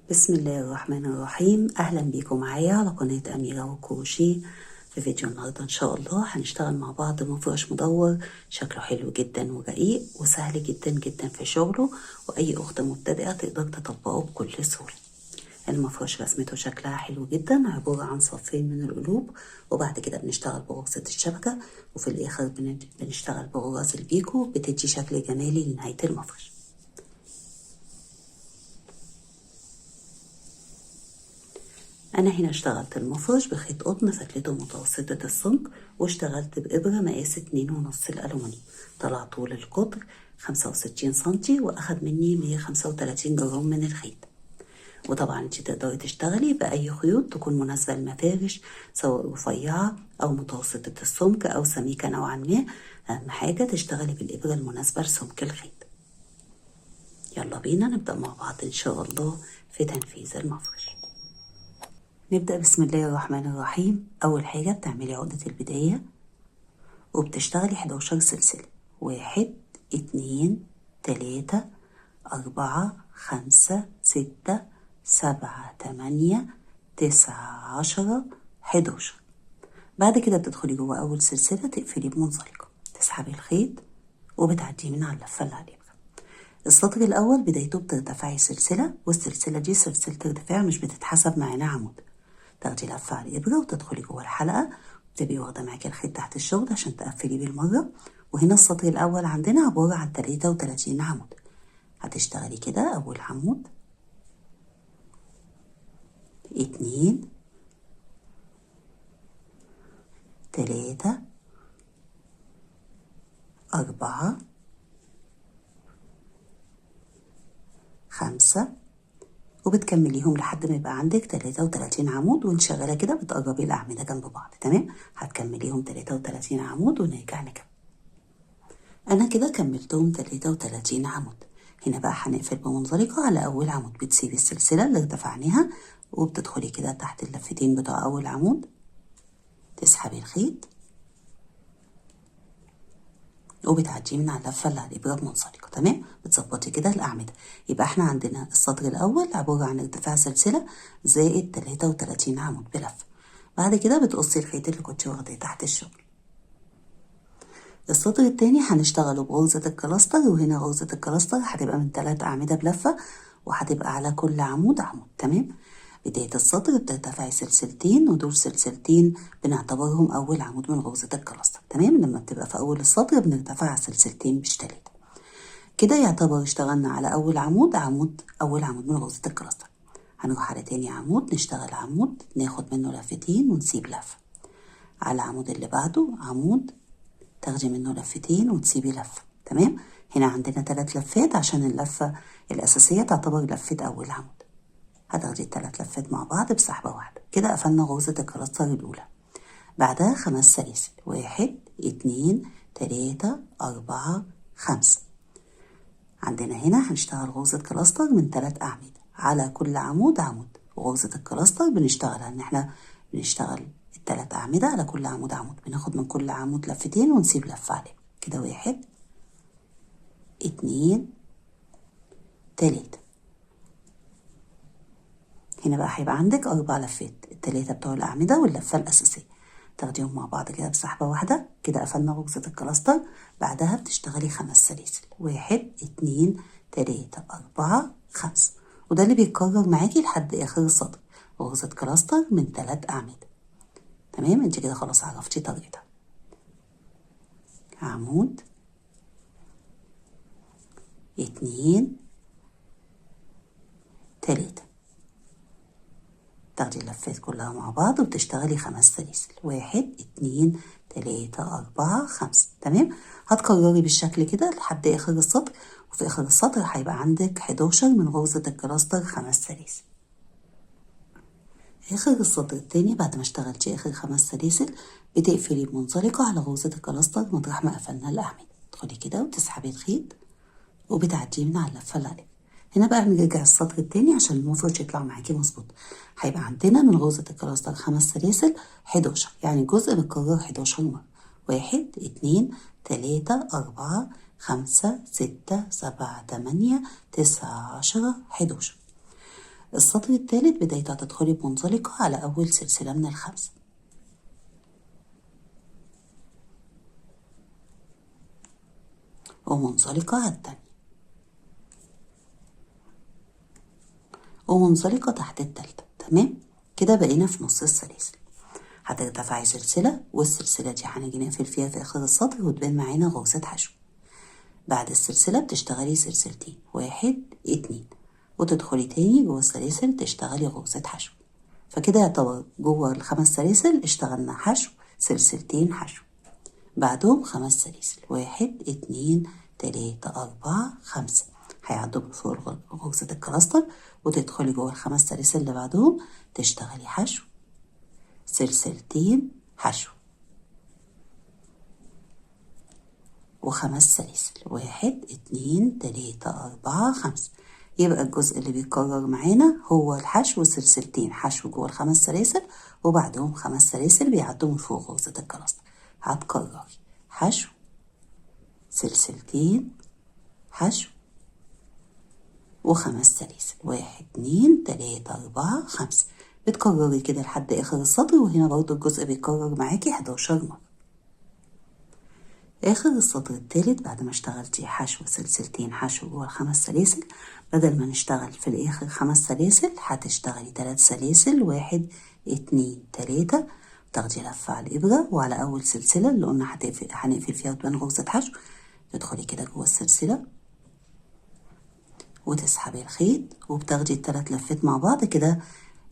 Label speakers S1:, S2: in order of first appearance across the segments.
S1: بسم الله الرحمن الرحيم. أهلا بيكم معايا على قناة أميرة وكروشيه. في فيديو النهاردة إن شاء الله هنشتغل مع بعض مفرش مدور شكله حلو جدا ورقيق وسهل جدا جدا في شغله، وأي أخت مبتدئة تقدر تطبقه بكل سهولة. المفرش رسمته شكلها حلو جدا، عبارة عن صفين من القلوب، وبعد كده بنشتغل بغرزة الشبكة، وفي الآخر بنشتغل بغرز البيكو بتدي شكل جمالي لنهاية المفرش. أنا هنا اشتغلت المفرش بخيط قطن فتلته متوسطة السمك، واشتغلت بإبرة مقاس 2.5 الألومنيوم. طلع طول القطر 65 سنتي، وأخد مني 135 جرام من الخيط. وطبعا انت تقدري تشتغلي بأي خيوط تكون مناسبة للمفارش، سواء رفيعة أو متوسطة السمك أو سميكة نوعا ما. أهم حاجة تشتغلي بالإبرة المناسبة لسمك الخيط. يلا بينا نبدأ مع بعض إن شاء الله في تنفيذ المفرش. نبدأ بسم الله الرحمن الرحيم. أول حاجة بتعملي عقدة البداية وبتشتغلي 11 سلسلة، 1 2 3 4 5 6 7 8 9 10 11. بعد كده بتدخلي جوه أول سلسلة تقفلي بمنزلقة، تسحبي الخيط وبتعديه من على اللفة اللي عليه. السطر الأول بدايته بترتفعي سلسلة، والسلسلة دي سلسلة ارتفاع مش بتتحسب معانا عمود. تاخدي لفة على الإبرة وتدخلي جوه الحلقة، وتبقي واخدة معاكي الخيط تحت الشغل عشان تقفلي بالمرة. وهنا السطر الأول عندنا عبارة عن 33 عمود. هتشتغلي كده أول عمود، 2 3 4 5، وبتكمليهم لحد ما يبقى عندك 33 عمود. وانت شغاله كده بتقربي الاعمده جنب بعض. تمام، هتكمليهم 33 عمود ونرجع نكمل. انا كده كملتهم 33 عمود. هنا بقى هنقفل بمنزلقه على اول عمود، بتسيبي السلسله اللي ارتفعناها وبتدخلي كده تحت اللفتين بتوع اول عمود، تسحبي الخيط وبتعديه من على اللفه اللي على الابره بمنزلقه. تمام، بتظبطي كده الاعمده. يبقى احنا عندنا السطر الاول عباره عن ارتفاع سلسله زائد 33 عمود بلفه. بعد كده بتقصي الخيط اللي كنت واخداه تحت الشغل. السطر التاني هنشتغله بغرزة الكلاستر، وهنا غرزة الكلاستر هتبقى من 3 أعمدة بلفة، وهتبقى على كل عمود عمود. تمام، بداية السطر بترتفعي سلسلتين، ودول سلسلتين بنعتبرهم أول عمود من غرزة الكلاستر. تمام، لما بتبقى في أول السطر بنرتفع سلسلتين مش 3. كده يعتبر اشتغلنا على أول عمود أول عمود من غرزة الكلاستر. هنروح على تاني عمود، نشتغل عمود ناخد منه لفتين ونسيب لفة. على العمود اللي بعده عمود تاخدي منه لفتين وتسيبي لفة. تمام، هنا عندنا 3 لفات عشان اللفة الأساسية تعتبر لفة أول عمود. هتاخدي ال3 لفات مع بعض بسحبة واحدة. كده قفلنا غرزة الكلاستر الأولى. بعدها 5 سلاسل، 1 2 3 4 5. عندنا هنا هنشتغل غرزة كلاستر من 3 أعمدة على كل عمود عمود. وغرزة الكلاستر بنشتغلها إن احنا بنشتغل ال3 أعمدة على كل عمود عمود، بناخد من كل عمود لفتين ونسيب لفة عليه. كده 1 2 3. هنا بقى هيبقى عندك 4 لفات، ال3 بتوع الأعمدة واللفة الأساسية، تاخديهم مع بعض كده بسحبة واحدة. كده قفلنا غرزة الكلاستر. بعدها بتشتغلي 5 سلاسل، 1 2 3 4 5. وده اللي بيتكرر معاكي لحد آخر السطر، غرزة كلاستر من 3 أعمدة. تمام، انت كده خلاص عرفتي طريقتها. عمود 2 3، تاخدي اللفات كلها مع بعض وتشتغلي 5 سلاسل، 1 2 3 4 5. تمام، هتكرري بالشكل كده لحد آخر السطر، وفي آخر السطر هيبقى عندك 11 من غرزة الكلاستر 5 سلاسل. آخر السطر التاني بعد ما اشتغلتي آخر 5 سلاسل بتقفلي بمنزلقة على غرزة الكلاستر مطرح ما قفلنا الأعمدة. تدخلي كده وتسحبي الخيط وبتعديه من على اللفة اللي عليه. هنا بقى بنرجع السطر التاني عشان المفرش يطلع معاكي مظبوط. هيبقى عندنا من غرزة الكلاستر 5 سلاسل 11، يعني الجزء متكرر 11 مرة. 1 2 3 4 5 6 7 8 9 10 11. السطر التالت بدايته هتدخلي بمنزلقة على أول سلسلة من الخمسة، ومنزلقة على التانية، ومنزلقة تحت التالتة. تمام كده بقينا في نص السلاسل. هترتفعي سلسلة، والسلسلة دي هنيجي نقفل فيها في آخر السطر وتبان معانا غرزة حشو. بعد السلسلة بتشتغلي سلسلتين، 1 2، وتدخلي تاني جوه السلاسل تشتغلي غرزة حشو. فكده يعتبر جوه ال5 سلاسل اشتغلنا حشو، سلسلتين حشو، بعدهم 5 سلاسل، 1 2 3 4 5، هيعدوا بفوق غرزة الكلاستر، وتدخلي جوه ال5 سلاسل اللي بعدهم تشتغلي حشو، سلسلتين حشو، و5 سلاسل، 1 2 3 4 5. يبقى الجزء اللي بيتكرر معانا هو الحشو، سلسلتين حشو جوه ال5 سلاسل، وبعدهم 5 سلاسل بيعدوا من فوق غرزة الكلاستر. هتكرري حشو، سلسلتين حشو، و5 سلاسل، 1 2 3 4 5. بتكرري كده لحد آخر السطر، وهنا برضو الجزء بيتكرر معاكي 11 مرة. آخر السطر التالت بعد ما اشتغلتي حشو، سلسلتين حشو جوه ال5 سلاسل، بدل ما نشتغل في الآخر 5 سلاسل هتشتغلي 3 سلاسل، 1 2 3، تاخدي لفة على الإبرة، وعلى أول سلسلة اللي قلنا هنقفل فيها وتبان غرزة حشو، تدخلي كده جوه السلسلة وتسحبي الخيط، وبتاخدي ال3 لفات مع بعض. كده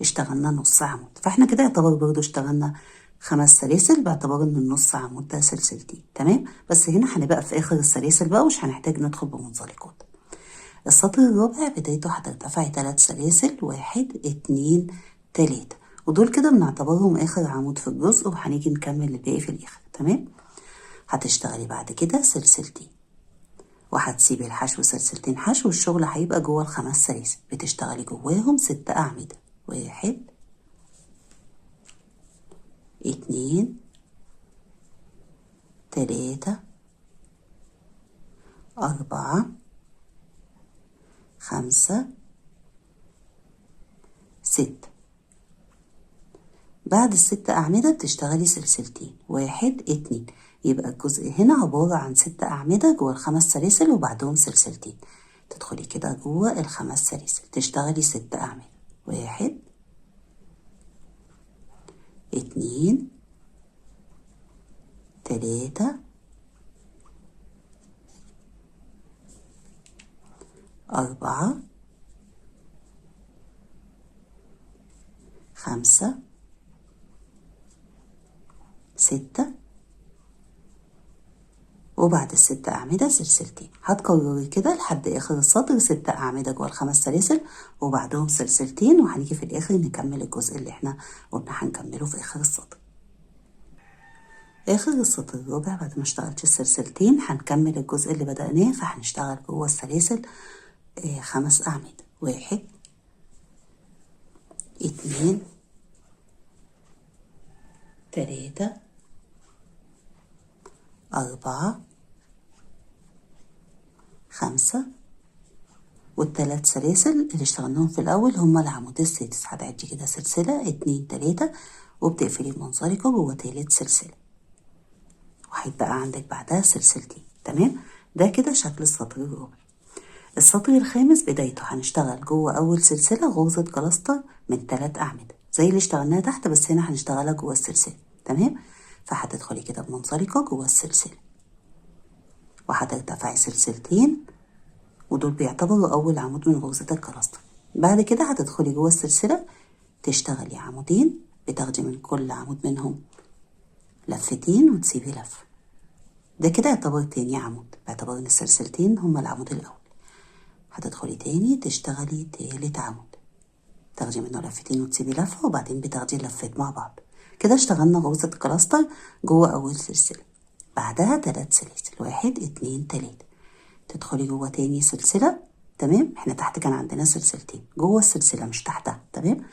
S1: اشتغلنا نص عمود. فاحنا كده يعتبر برضو اشتغلنا 5 سلاسل، باعتبار ان النص عمود ده سلسلتين. تمام، بس هنا هنبقى في اخر السلاسل بقى، ومش هنحتاج ندخل بمنزلقات. السطر الرابع بدايته هترتفعي 3 سلاسل، 1 2 3، ودول كده بنعتبرهم اخر عمود في الجزء، وهنيجي نكمل الباقي في الاخر. تمام، هتشتغلي بعد كده سلسلتين، وهتسيبي الحشو سلسلتين حشو، والشغل هيبقى جوه ال5 سلاسل، بتشتغلي جواهم 6 أعمدة، 1 2 3 4 5 6. بعد ال6 أعمدة بتشتغلي سلسلتين، 1 2، يبقى الجزء هنا عبارة عن 6 أعمدة جوه ال5 سلاسل، وبعدهم سلسلتين. تدخلي كده جوه ال5 سلاسل تشتغلي 6 أعمدة، 1 2 3 4 5 6، وبعد ال6 أعمدة سلسلتين. هتكرري كده لحد آخر السطر 6 أعمدة جوه ال5 سلاسل، وبعدهم سلسلتين، وهنيجي في الآخر نكمل الجزء اللي احنا قلنا هنكمله في آخر السطر. آخر السطر الرابع بعد ما اشتغلتي السلسلتين هنكمل الجزء اللي بدأناه، فهنشتغل جوه السلاسل 5 أعمدة، 1 2 3 4 5. والثلاث سلاسل اللي اشتغلناهم في الأول هما العمود السادس. هتعدي كده سلسلة 2 3، وبتقفلي بمنزلقة جوه تالت سلسلة، وهيتبقى عندك بعدها سلسلتين. تمام، ده كده شكل السطر الرابع. السطر الخامس بدايته هنشتغل جوه أول سلسلة غرزة كلاستر من 3 أعمدة زي اللي اشتغلناها تحت، بس هنا هنشتغلها جوه السلسلة. تمام، فهتدخلي كده بمنزلقة جوه السلسلة، وهترتفعي سلسلتين، ودول بيعتبروا أول عمود من غرزة الكلاستر. بعد كده هتدخلي جوه السلسلة تشتغلي عمودين، بتاخدي من كل عمود منهم لفتين وتسيبي لفة. ده كده يعتبر تاني عمود، باعتبار ان السلسلتين هما العمود الأول. هتدخلي تاني تشتغلي تالت عمود، تاخدي منه لفتين وتسيبي لفة، وبعدين بتاخدي اللفات مع بعض. كده اشتغلنا غرزة كلاستر جوه أول سلسلة. بعدها 3 سلاسل، 1 2 3، تدخلي جوه تاني سلسلة. تمام، احنا تحت كان عندنا سلسلتين، جوه السلسلة مش تحتها. تمام،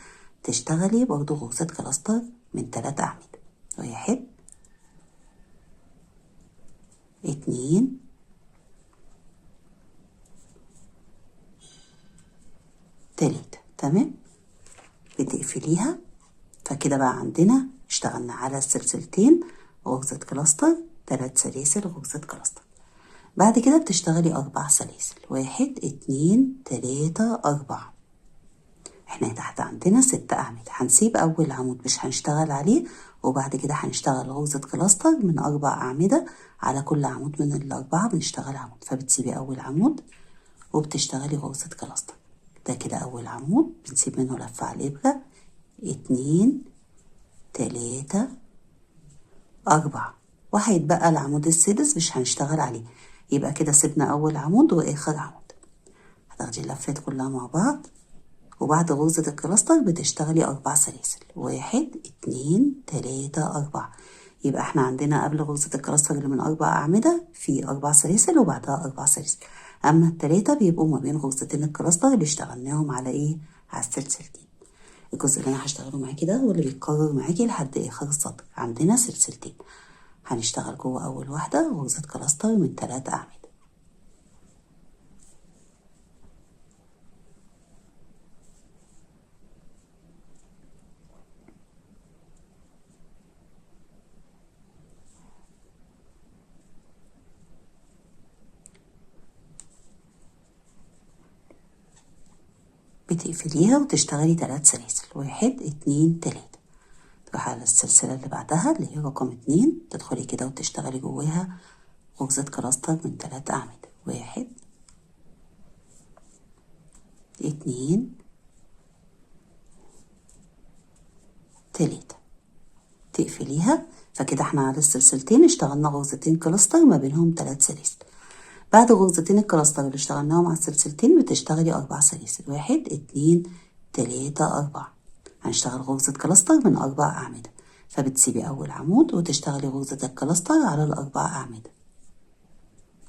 S1: تشتغلي برضو غرزة كلاستر من 3 أعمدة، 1 2 3. تمام، بتقفليها. فكده بقى عندنا اشتغلنا على السلسلتين غرزة كلاستر، 3 سلاسل غرزة كلاستر. بعد كده بتشتغلي 4 سلاسل، 1 2 3 4. احنا تحت عندنا 6 أعمدة، هنسيب أول عمود مش هنشتغل عليه، وبعد كده هنشتغل غرزة كلاستر من 4 أعمدة، على كل عمود من ال4 بنشتغل عمود. فبتسيبي أول عمود وبتشتغلي غرزة كلاستر. ده كده أول عمود بنسيب منه لفة على الإبرة، 2 3 4، وهيتبقى العمود السادس مش هنشتغل عليه. يبقى كده سيبنا أول عمود وآخر عمود. هتاخدي اللفات كلها مع بعض، وبعد غرزة الكلاستر بتشتغلي 4 سلاسل، 1 2 3 4. يبقى احنا عندنا قبل غرزة الكلاستر اللي من 4 أعمدة في 4 سلاسل وبعدها 4 سلاسل، أما ال3 بيبقوا ما بين غرزتين الكلاستر اللي اشتغلناهم على ايه؟ على السلسلتين. الجزء اللي انا هشتغله معاكي ده هو اللي بيتكرر معاكي لحد اخر السطر. عندنا سلسلتين، هنشتغل جوه اول واحدة غرزة كلاستر من 3 أعمدة. بتقفليها وتشتغلي 3 سلاسل، 1 2 3. تروحي على السلسلة اللي بعدها اللي هي رقم 2، تدخلي كده وتشتغلي جواها غرزة كلاستر من 3 أعمدة، 1 2 3. تقفليها. فكده احنا على السلسلتين اشتغلنا غرزتين كلاستر ما بينهم 3 سلاسل. بعد غرزتين الكلاستر اللي اشتغلناهم على السلسلتين بتشتغلي 4 سلاسل، 1 2 3 4. هنشتغل غرزة كلاستر من 4 أعمدة، فبتسيبي أول عمود وتشتغلي غرزة الكلاستر على ال4 أعمدة.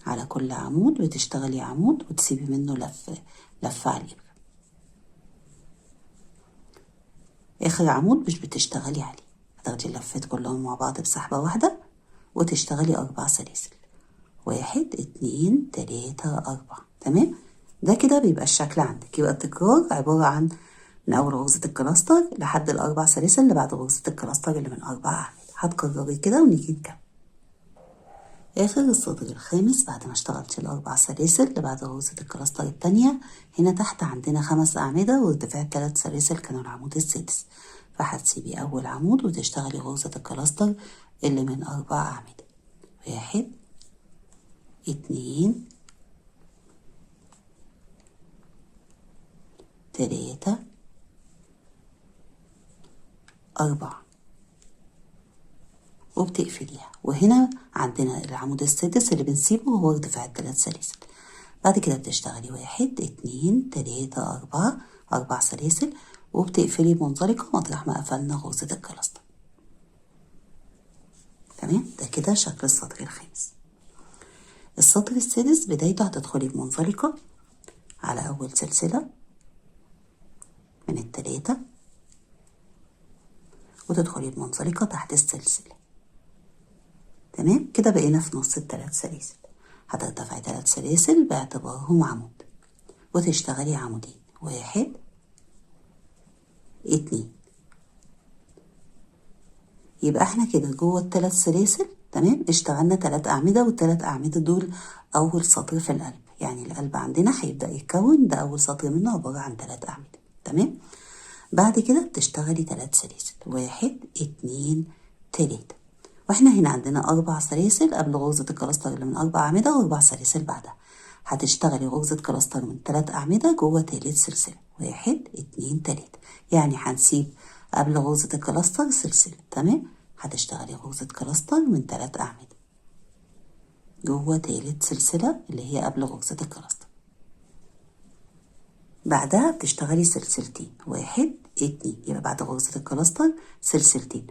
S1: على كل عمود بتشتغلي عمود وتسيبي منه لفة على الإبرة. آخر عمود مش بتشتغلي عليه، هتاخدي اللفات كلهم مع بعض بسحبة واحدة وتشتغلي 4 سلاسل، 1 2 3 4. تمام، ده كده بيبقى الشكل عندك. يبقى التكرار عبارة عن من أول غرزة الكلاستر لحد ال4 سلاسل اللي بعد غرزة الكلاستر اللي من 4 أعمدة. هتكرري كده ونيجي نكمل. آخر السطر الخامس بعد ما اشتغلت ال4 سلاسل اللي بعد غرزة الكلاستر التانية، هنا تحت عندنا 5 أعمدة وارتفاع 3 سلاسل كانوا العمود السادس. فهتسيبي أول عمود وتشتغلي غرزة الكلاستر اللي من 4 أعمدة، 1 2 3 4، وبتقفليها. وهنا عندنا العمود السادس اللي بنسيبه هو ارتفاع 3 سلاسل. بعد كده بتشتغلي 1 2 3 4، 4 سلاسل، وبتقفلي منزلقة مطرح ما قفلنا غرزة الكلاستر. تمام، ده كده شكل السطر الخامس. السطر السادس بدايته هتدخلي بمنزلقة على أول سلسلة من ال3، وتدخلي بمنزلقة تحت السلسلة. تمام، كده بقينا في نص ال3 سلاسل. هترتفعي 3 سلاسل باعتبارهم عمود وتشتغلي عمودين، 1 2. يبقى احنا كده جوه ال3 سلاسل. تمام، اشتغلنا 3 أعمدة، وال3 أعمدة دول أول سطر في القلب. يعني القلب عندنا هيبدأ يتكون، ده أول سطر منه عبارة عن 3 أعمدة. تمام، بعد كده بتشتغلي 3 سلاسل، 1 2 3. واحنا هنا عندنا 4 سلاسل قبل غرزة الكلاستر اللي من 4 أعمدة و4 سلاسل بعدها. هتشتغلي غرزة كلاستر من 3 أعمدة جوه تالت سلسلة، 1 2 3. يعني هنسيب قبل غرزة الكلاستر سلسلة. تمام، هتشتغلي غرزة كلاستر من 3 أعمدة جوه تالت سلسلة اللي هي قبل غرزة الكلاستر. بعدها بتشتغلي سلسلتين، 1 2. يبقى بعد غرزة الكلاستر سلسلتين.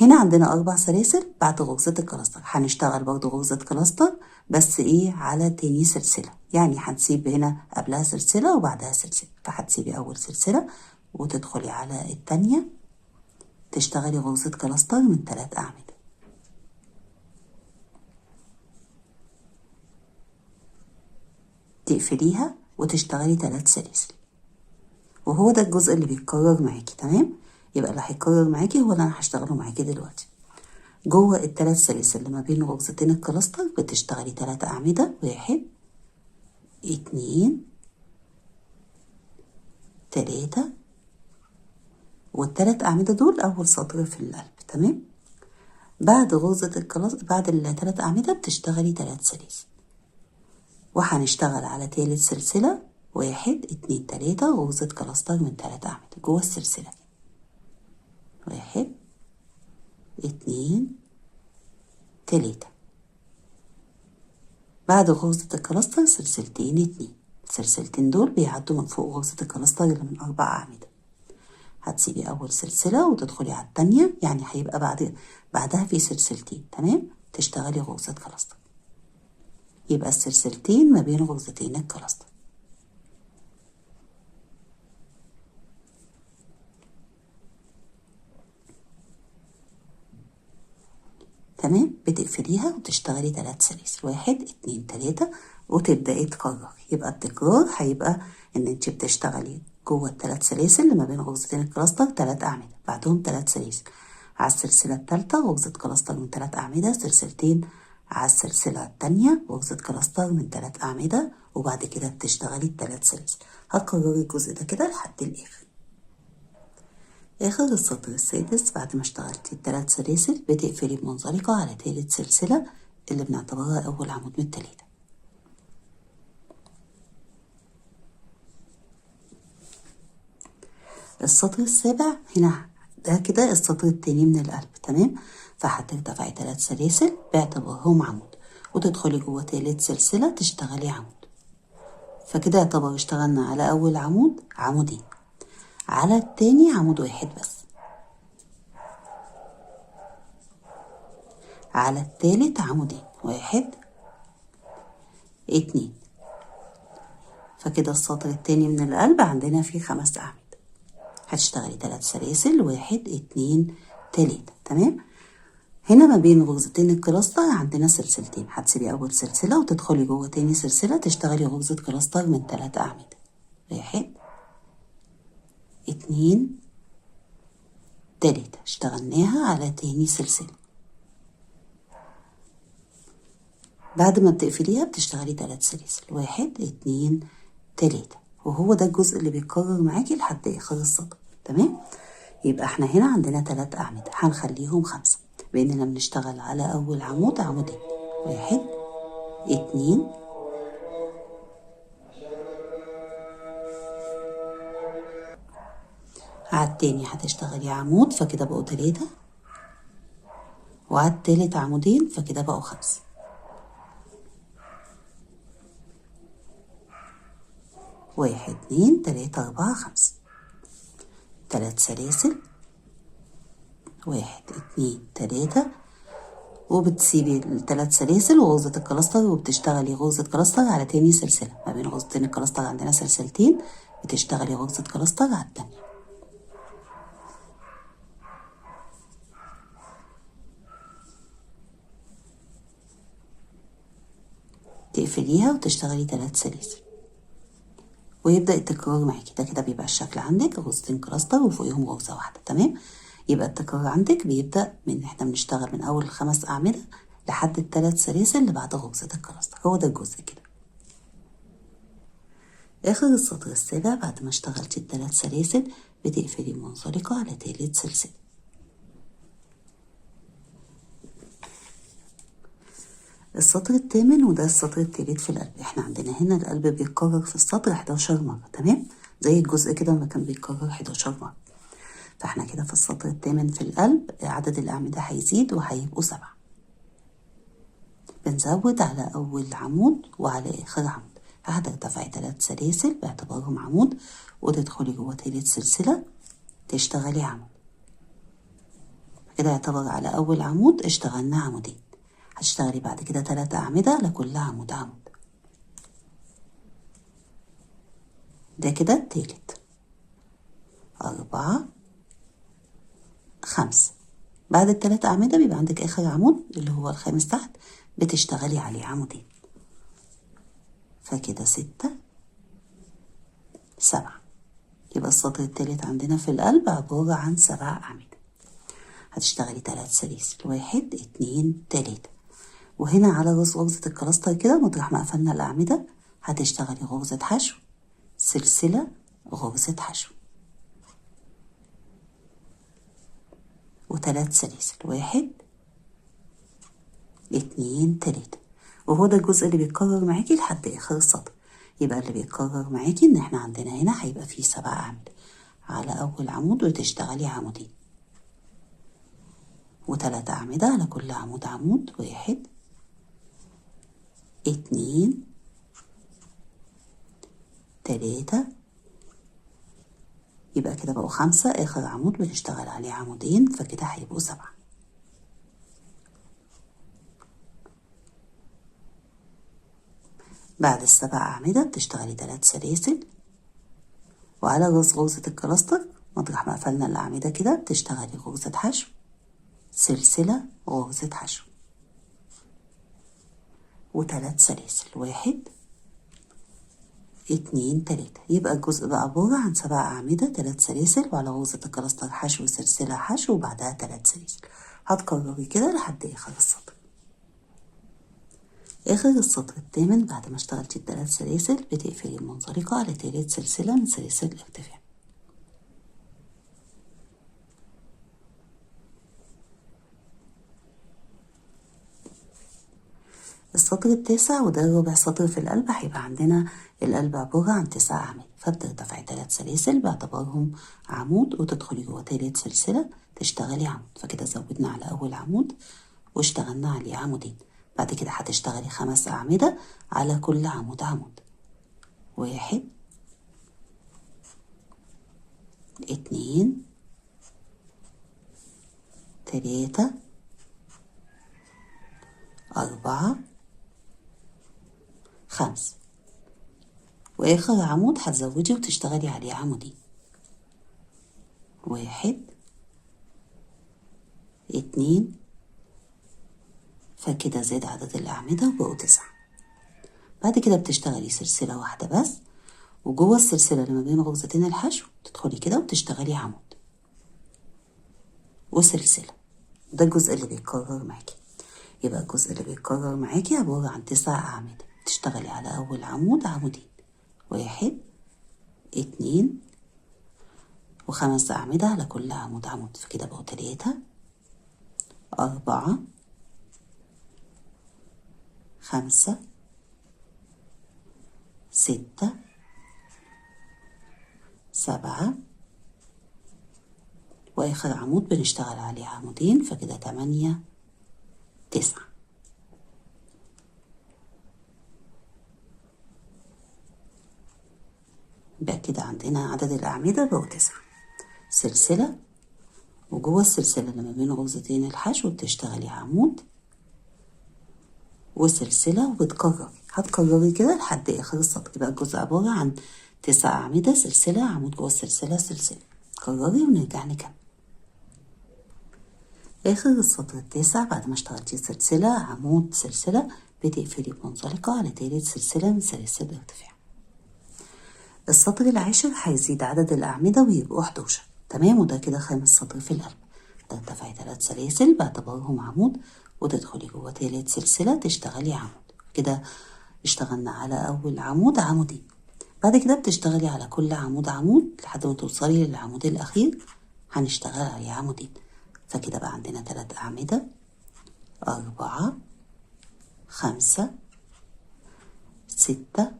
S1: هنا عندنا 4 سلاسل بعد غرزة الكلاستر، هنشتغل برضو غرزة كلاستر بس ايه على تاني سلسلة. يعني هنسيب هنا قبلها سلسلة وبعدها سلسلة. فهتسيبي أول سلسلة وتدخلي على التانية تشتغلي غرزة كلاستر من 3 أعمدة، تقفليها وتشتغلي 3 سلاسل. وهو ده الجزء اللي بيتكرر معاكي. تمام، يبقى اللي هيتكرر معاكي هو اللي انا هشتغله معاكي دلوقتي. جوه الثلاث سلاسل اللي ما بين غرزتين الكلاستر بتشتغلي 3 أعمدة، 1 2 3، والثلاث أعمدة دول أول سطر في القلب. تمام، بعد غرزة الكلاستر بعد الثلاث أعمدة بتشتغلي 3 سلاسل، وهنشتغل على تالت سلسلة 1 2 3 غرزة كلاستر من 3 أعمدة جوه السلسلة. 1 2 3، بعد غرزة الكلاستر سلسلتين 2، السلسلتين دول بيعدوا من فوق غرزة الكلاستر اللي من 4 أعمدة. هتسيبي أول سلسلة وتدخلي على التانية، يعني هيبقى بعدها في سلسلتين. تمام، تشتغلي غرزة كلاستر، يبقى السلسلتين ما بين غرزتين الكلاستر. تمام، بتقفليها وتشتغلي 3 سلاسل 1 2 3 وتبدأي تكرري. يبقى التكرار هيبقى ان انت بتشتغلي جوه الثلاث سلاسل اللي ما بين غرزتين الكلاستر 3 أعمدة، بعدهم 3 سلاسل على السلسلة الثالثة غرزة كلاستر من 3 أعمدة، سلسلتين على السلسلة الثانية غرزة كلاستر من 3 أعمدة، وبعد كده بتشتغلي ال3 سلاسل. هتكرري الجزء ده كده لحد الآخر. آخر السطر السادس بعد ما اشتغلتي ال3 سلاسل بتقفلي بمنزلقة على تالت سلسلة اللي بنعتبرها أول عمود من التلاتة. السطر السابع هنا ده كده السطر التاني من القلب. تمام، فهترتفعي 3 سلاسل باعتبارهم عمود وتدخلي جوه تالت سلسلة تشتغلي عمود. فكده يعتبر اشتغلنا على أول عمود عمودين، على التاني عمود واحد بس، على التالت عمودين 1 2. فكده السطر التاني من القلب عندنا فيه 5 أعمدة. هتشتغلي 3 سلاسل 1 2 3. تمام، هنا ما بين غرزتين الكلاستر عندنا سلسلتين، هتسيبي أول سلسلة وتدخلي جوه تاني سلسلة تشتغلي غرزة كلاستر من 3 أعمدة 1 2 3. اشتغلناها على تاني سلسلة. بعد ما بتقفليها بتشتغلي 3 سلاسل 1 2 3، وهو ده الجزء اللي بيتكرر معاكي لحد آخر السطر. تمام، يبقى احنا هنا عندنا 3 أعمدة هنخليهم 5 بإننا بنشتغل على أول عمود عمودين 1 2 على التاني هتشتغلي عمود فكده بقوا 3، وعلى التالت عمودين فكده بقوا 5. واحد 2 3 4 5، 3 سلاسل 1 2 3، وبتسيبي ال3 سلاسل وغرزة الكلاستر وبتشتغلي غرزة كلاستر على تاني سلسلة. ما بين غرزتين الكلاستر عندنا سلسلتين، بتشتغلي غرزة كلاستر على التانية. تقفليها وتشتغلي 3 سلاسل ويبدأ التكرار معاكي. ده كده بيبقى الشكل عندك غرزتين كلاستر وفوقيهم غرزة واحدة. تمام، يبقى التكرار عندك بيبدأ من احنا بنشتغل من أول 5 أعمدة لحد ال3 سلاسل اللي بعد غرزة الكلاستر. هو ده الجزء كده. آخر السطر السابع بعد ما اشتغلتي ال3 سلاسل بتقفلي منزلقة على تالت سلسلة. السطر الثامن وده السطر التالت في القلب. احنا عندنا هنا القلب بيتكرر في السطر 11 مرة. تمام، زي الجزء كده ما كان بيتكرر 11 مرة. فاحنا كده في السطر الثامن في القلب عدد الأعمدة هيزيد وهيبقوا 7. بنزود على أول عمود وعلى آخر عمود. فهترتفعي 3 سلاسل باعتبارهم عمود وتدخلي جوه تالت سلسلة تشتغلي عمود. كده يعتبر على أول عمود اشتغلنا عمودين. هتشتغلي بعد كده 3 أعمدة لكل عمود عمود. ده كده التالت 4 5. بعد ال3 أعمدة بيبقى عندك آخر عمود اللي هو الخامس تحت بتشتغلي عليه عمودين. فكده 6 7. يبقى السطر التالت عندنا في القلب عبارة عن 7 أعمدة. هتشتغلي 3 سلاسل، 1 2 3. وهنا على راس غرزة الكلاستر كده مطرح ما قفلنا الأعمدة هتشتغلي غرزة حشو، سلسلة، غرزة حشو، و3 سلاسل، 1 2 3. وهو ده الجزء اللي بيتكرر معاكي لحد آخر السطر. يبقى اللي بيتكرر معاكي إن احنا عندنا هنا هيبقى فيه 7 أعمدة. على أول عمود وتشتغلي عمودين، و3 أعمدة على كل عمود عمود، 1 2 3. يبقى كده بقوا 5. آخر عمود بنشتغل عليه عمودين، فكده هيبقوا 7. بعد ال7 أعمدة بتشتغلي 3 سلاسل، وعلى راس غرزة الكلاستر مطرح ما قفلنا الأعمدة كده بتشتغلي غرزة حشو، سلسلة، غرزة حشو، و3 سلاسل، 1 2 3. يبقى الجزء بقى عبارة عن 7 أعمدة، 3 سلاسل، وعلى غرزة الكلاستر حشو، سلسلة، حشو، وبعدها 3 سلاسل. هتكرري كده لحد آخر السطر. آخر السطر الثامن بعد ما اشتغلتي ال3 سلاسل بتقفلي المنزلقة على تالت سلسلة من سلاسل الارتفاع. السطر التاسع وده رابع سطر في القلب هيبقى عندنا القلب عبارة عن 9 أعمدة، فبترتفعي 3 سلاسل باعتبارهم عمود وتدخلي جوه تالت سلسلة تشتغلي عمود، فكده زودنا على أول عمود واشتغلنا عليه عمودين. بعد كده هتشتغلي 5 أعمدة على كل عمود عمود، 1 2 3 4 5. وآخر عمود هتزودي وتشتغلي عليه عمودين، 1 2. فكده زاد عدد الأعمدة وبقوا 9. بعد كده بتشتغلي سلسلة واحدة بس، وجوه السلسلة اللي ما بين غرزتين الحشو تدخلي كده وتشتغلي عمود وسلسلة. ده الجزء اللي بيتكرر معاكي. يبقى الجزء اللي بيتكرر معاكي عبارة عن 9 أعمدة. تشتغلي على أول عمود عمودين، 1 2 و5 أعمدة على كل عمود عمود، فكده بقوا 3 4 5 6 7. وآخر عمود بنشتغل عليه عمودين، فكده 8 9. يبقى كده عندنا عدد الأعمدة بقوا 9. سلسلة، وجوه السلسلة اللي ما بين غرزتين الحشو بتشتغلي عمود وسلسلة، وبتكرري. هتكرري كده لحد آخر السطر. يبقى الجزء عبارة عن 9 أعمدة، سلسلة، عمود جوه السلسلة، سلسلة. كرري ونرجع نكمل. آخر السطر التاسع بعد ما اشتغلتي سلسلة عمود سلسلة بتقفلي بمنزلقة على تالت سلسلة من سلاسل الارتفاع. السطر العاشر هيزيد عدد الأعمدة ويبقوا 11. تمام، وده كده خامس سطر في القلب. ترتفعي 3 سلاسل باعتبارهم عمود وتدخلي جوه تالت سلسلة تشتغلي عمود. كده اشتغلنا على أول عمود عمودين. بعد كده بتشتغلي على كل عمود عمود لحد ما توصلي للعمود الأخير هنشتغل عليه عمودين، فكده بقى عندنا 3 أعمدة، 4 5 6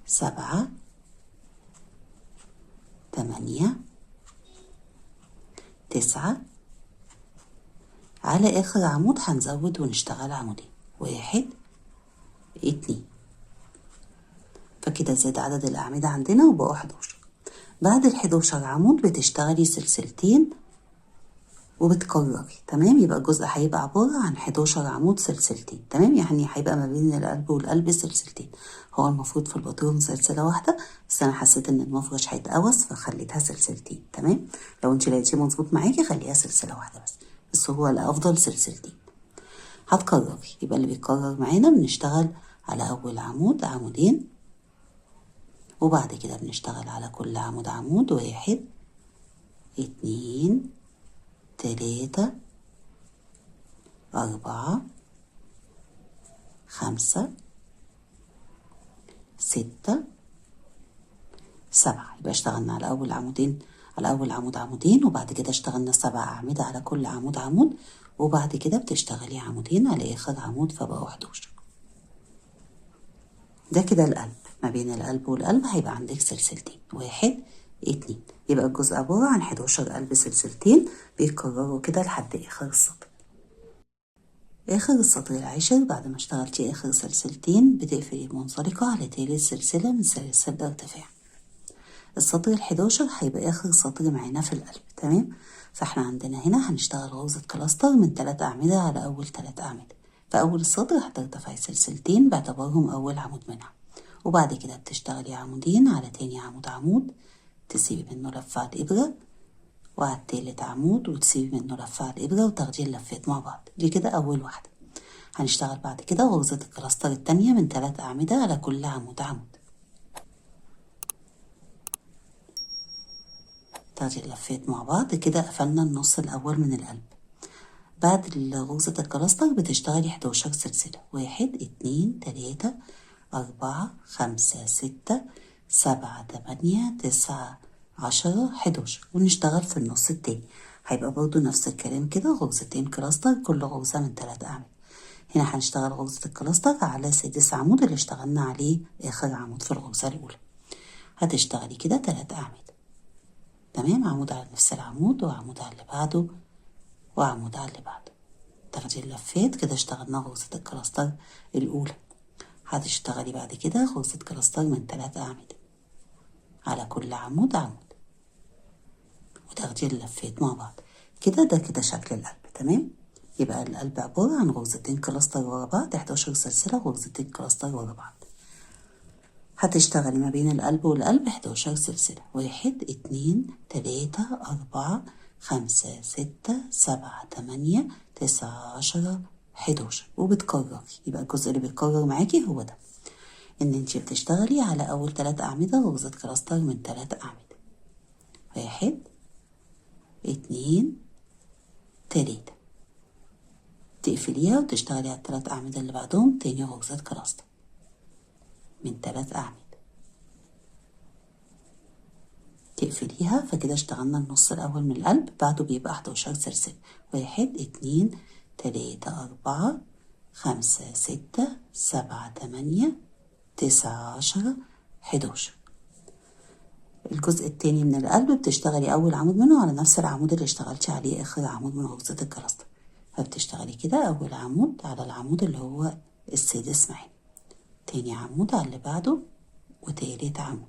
S1: 7 8 9. على آخر عمود هنزود ونشتغل عمودين، 1 2. فكده زاد عدد الأعمدة عندنا وبقوا 11. بعد ال11 عمود بتشتغلي سلسلتين وبتكرري. تمام، يبقى الجزء هيبقى عبارة عن 11 عمود سلسلتين. تمام، يعني هيبقى ما بين القلب والقلب سلسلتين. هو المفروض في الباترون سلسلة واحدة، بس أنا حسيت إن المفرش هيتقوس فخليتها سلسلتين. تمام، لو انت لقيتيه مظبوط معاكي خليها سلسلة واحدة بس هو الأفضل سلسلتين. هتكرري. يبقى اللي بيتكرر معانا بنشتغل على أول عمود عمودين، وبعد كده بنشتغل على كل عمود عمود. 1 2 3 4 5 6 7. يبقى اشتغلنا على أول عمودين، على أول عمود عمودين، وبعد كده اشتغلنا 7 أعمدة على كل عمود عمود، وبعد كده بتشتغلي عمودين على آخر عمود فبقوا 11. ده كده القلب. ما بين القلب والقلب هيبقى عندك سلسلتين، 1 2. يبقى الجزء عبارة عن 11 قلب سلسلتين بيتكرروا كده لحد آخر السطر. آخر السطر العاشر بعد ما اشتغلتي آخر سلسلتين بتقفلي المنزلقة على تالت سلسلة من سلاسل الارتفاع. السطر ال11 هيبقى آخر سطر معانا في القلب، تمام؟ فاحنا عندنا هنا هنشتغل غرزة كلاستر من 3 أعمدة على أول 3 أعمدة. في أول السطر هترتفعي سلسلتين باعتبارهم أول عمود منها، وبعد كده بتشتغلي عمودين على تاني عمود عمود، تسيبي منه لفة على الإبرة، وعلى التالت عمود وتسيبي منه لفة على الإبرة وتاخدي اللفات مع بعض. دي كده أول واحدة. هنشتغل بعد كده غرزة الكلاستر التانية من 3 أعمدة على كل عمود عمود، تاخدي اللفات مع بعض. كده قفلنا النص الأول من القلب. بعد غرزة الكلاستر بتشتغلي 11 سلسلة، 1 2 3 4 5 6 7 8 9 10 11، ونشتغل في النص التاني. هيبقى برضو نفس الكلام كده، غرزتين كلاستر كل غرزة من 3 أعمدة. هنا هنشتغل غرزة الكلاستر على 6 عمود اللي اشتغلنا عليه آخر عمود في الغرزة الأولى. هتشتغلي كده 3 أعمدة، تمام؟ عمود على نفس العمود، وعمود على اللي بعده، وعمود على اللي بعده، تاخدي اللفات. كده اشتغلنا غرزة الكلاستر الأولى. هتشتغلي بعد كده غرزة كلاستر من 3 أعمدة على كل عمود عمود، وتاخدي اللفات مع بعض. كده ده كده شكل القلب، تمام؟ يبقى القلب عبارة عن غرزتين كلاستر ورا بعض، 11 سلسلة غرزتين كلاستر ورا بعض. هتشتغلي ما بين القلب والقلب 11 سلسلة، 1 2 3 4 5 6 7 8 9 10 11، وبتكرري. يبقى الجزء اللي بيتكرر معاكي هو ده، ان انتي بتشتغلي على اول 3 أعمدة غرزة كلاستر من 3 أعمدة، 1 2 3، تقفليها وتشتغلي على ال3 أعمدة اللي بعدهم تاني غرزة كلاستر من 3 أعمدة، تقفليها. فكده اشتغلنا النص الأول من القلب، بعده بيبقى 11 سلسلة، 1 2 3 4 5 6 7 8 9 10 11. الجزء التاني من القلب بتشتغلي أول عمود منه على نفس العمود اللي اشتغلتي عليه آخر عمود من غرزة الكلاستر. فبتشتغلي كده أول عمود على العمود اللي هو السادس معانا، تاني عمود على اللي بعده، وتالت عمود،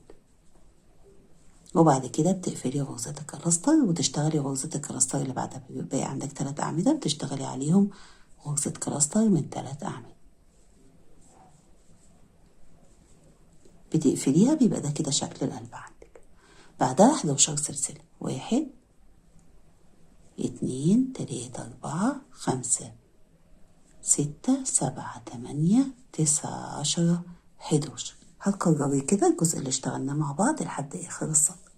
S1: وبعد كده بتقفلي غرزة الكلاستر وتشتغلي غرزة الكلاستر اللي بعدها. بيبقى عندك 3 أعمدة بتشتغلي عليهم غرزة كلاستر من 3 أعمدة، بتقفليها. بيبقى ده كده شكل القلب عندك. بعدها 11 سلسلة، 1 2 3 4 5 6 7 8 9 10 11. هتكرري كده الجزء اللي اشتغلناه مع بعض لحد آخر السطر.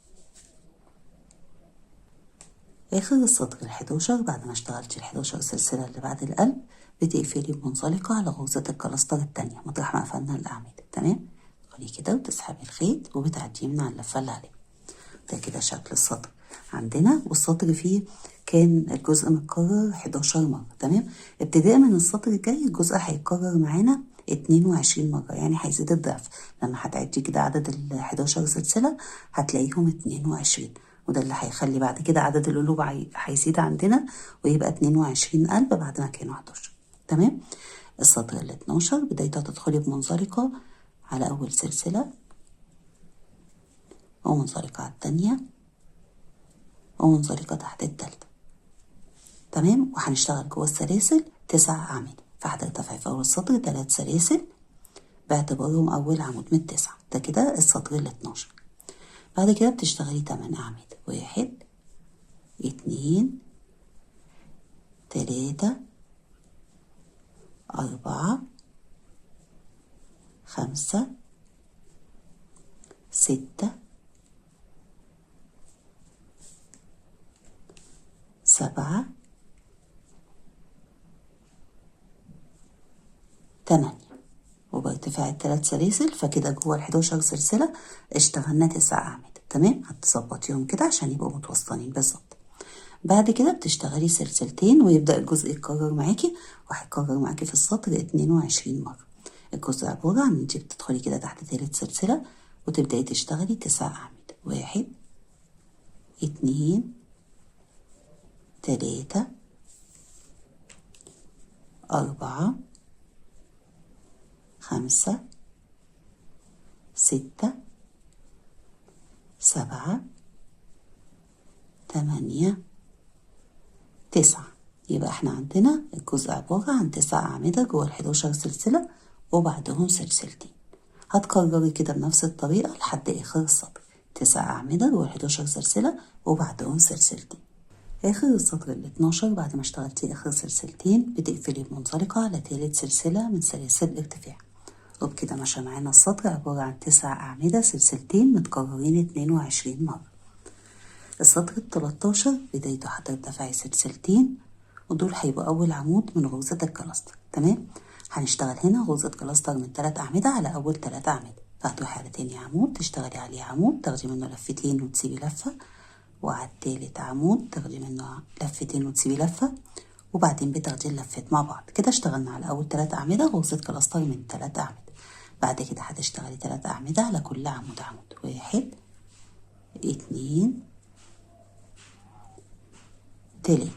S1: آخر السطر ال11 بعد ما اشتغلتي ال11 سلسلة اللي بعد القلب بتقفلي منزلقة على غرزة الكلاستر التانية مطرح ما قفلنا الأعمدة، تمام؟ تدخلي كده وتسحبي الخيط وبتعديه من على اللفة اللي عليه. ده كده شكل السطر عندنا، والسطر فيه كان الجزء متكرر 11 مرة، تمام؟ ابتداء من السطر الجاي الجزء هيتكرر معانا 22 مرة، يعني هيزيد الضعف. لما هتعدي كده عدد ال11 سلسلة هتلاقيهم 22، وده اللي هيخلي بعد كده عدد القلوب هيزيد عندنا ويبقى 22 قلب بعد ما كانوا 11، تمام؟ السطر ال12 بدايته هتدخلي بمنزلقة على أول سلسلة، ومنزلقة على التانية، ومنزلقة تحت التالتة، تمام؟ وهنشتغل جوه السلاسل 9 أعمدة. فهترتفعي في أول السطر 3 سلاسل باعتبارهم أول عمود من 9. ده كده السطر ال12. بعد كده بتشتغلي 8 أعمدة، 1 2 3 4 5 6 7 8 وبارتفاع الثلاث سلاسل، فكده جوه ال11 سلسلة اشتغلنا 9 أعمدة. تمام، هتظبطيهم كده عشان يبقوا متوسطين بالظبط. بعد كده بتشتغلي سلسلتين ويبدأ الجزء يتكرر معاكي، وهيتكرر معاكي في السطر 22 مرة. الجزء عبارة عن انتي بتدخلي كده تحت تالت سلسلة وتبدأي تشتغلي 9 أعمدة. 1 2 3 4 5 6 7 8 9. يبقى احنا عندنا الجزء عبارة عن 9 أعمدة جوه ال11 سلسلة وبعدهم سلسلتين. هتكرري كده بنفس الطريقة لحد آخر السطر، 9 أعمدة جوه ال11 سلسلة وبعدهم سلسلتين. آخر السطر ال12 بعد ما اشتغلتي آخر سلسلتين بتقفلي بمنزلقة على تالت سلسلة من سلاسل الارتفاع، وبكده مشى معانا السطر عبارة عن 9 أعمدة سلسلتين متكررين 22 مرة. السطر ال13 بدايته هترتفعي سلسلتين، ودول هيبقوا أول عمود من غرزة الكلاستر. تمام، هنشتغل هنا غرزة كلاستر من 3 أعمدة على أول 3 أعمدة، فهتروحي على تاني عمود تشتغلي عليه عمود تاخدي منه لفتين وتسيبي لفة، وعلى التالت عمود تاخدي منه لفتين وتسيبي لفة، وبعدين بتاخدي اللفات مع بعض. كده اشتغلنا على أول 3 أعمدة غرزة كلاستر من 3 أعمدة. بعد كده هتشتغلي 3 أعمدة على كل عمود عمود. 1 2 3.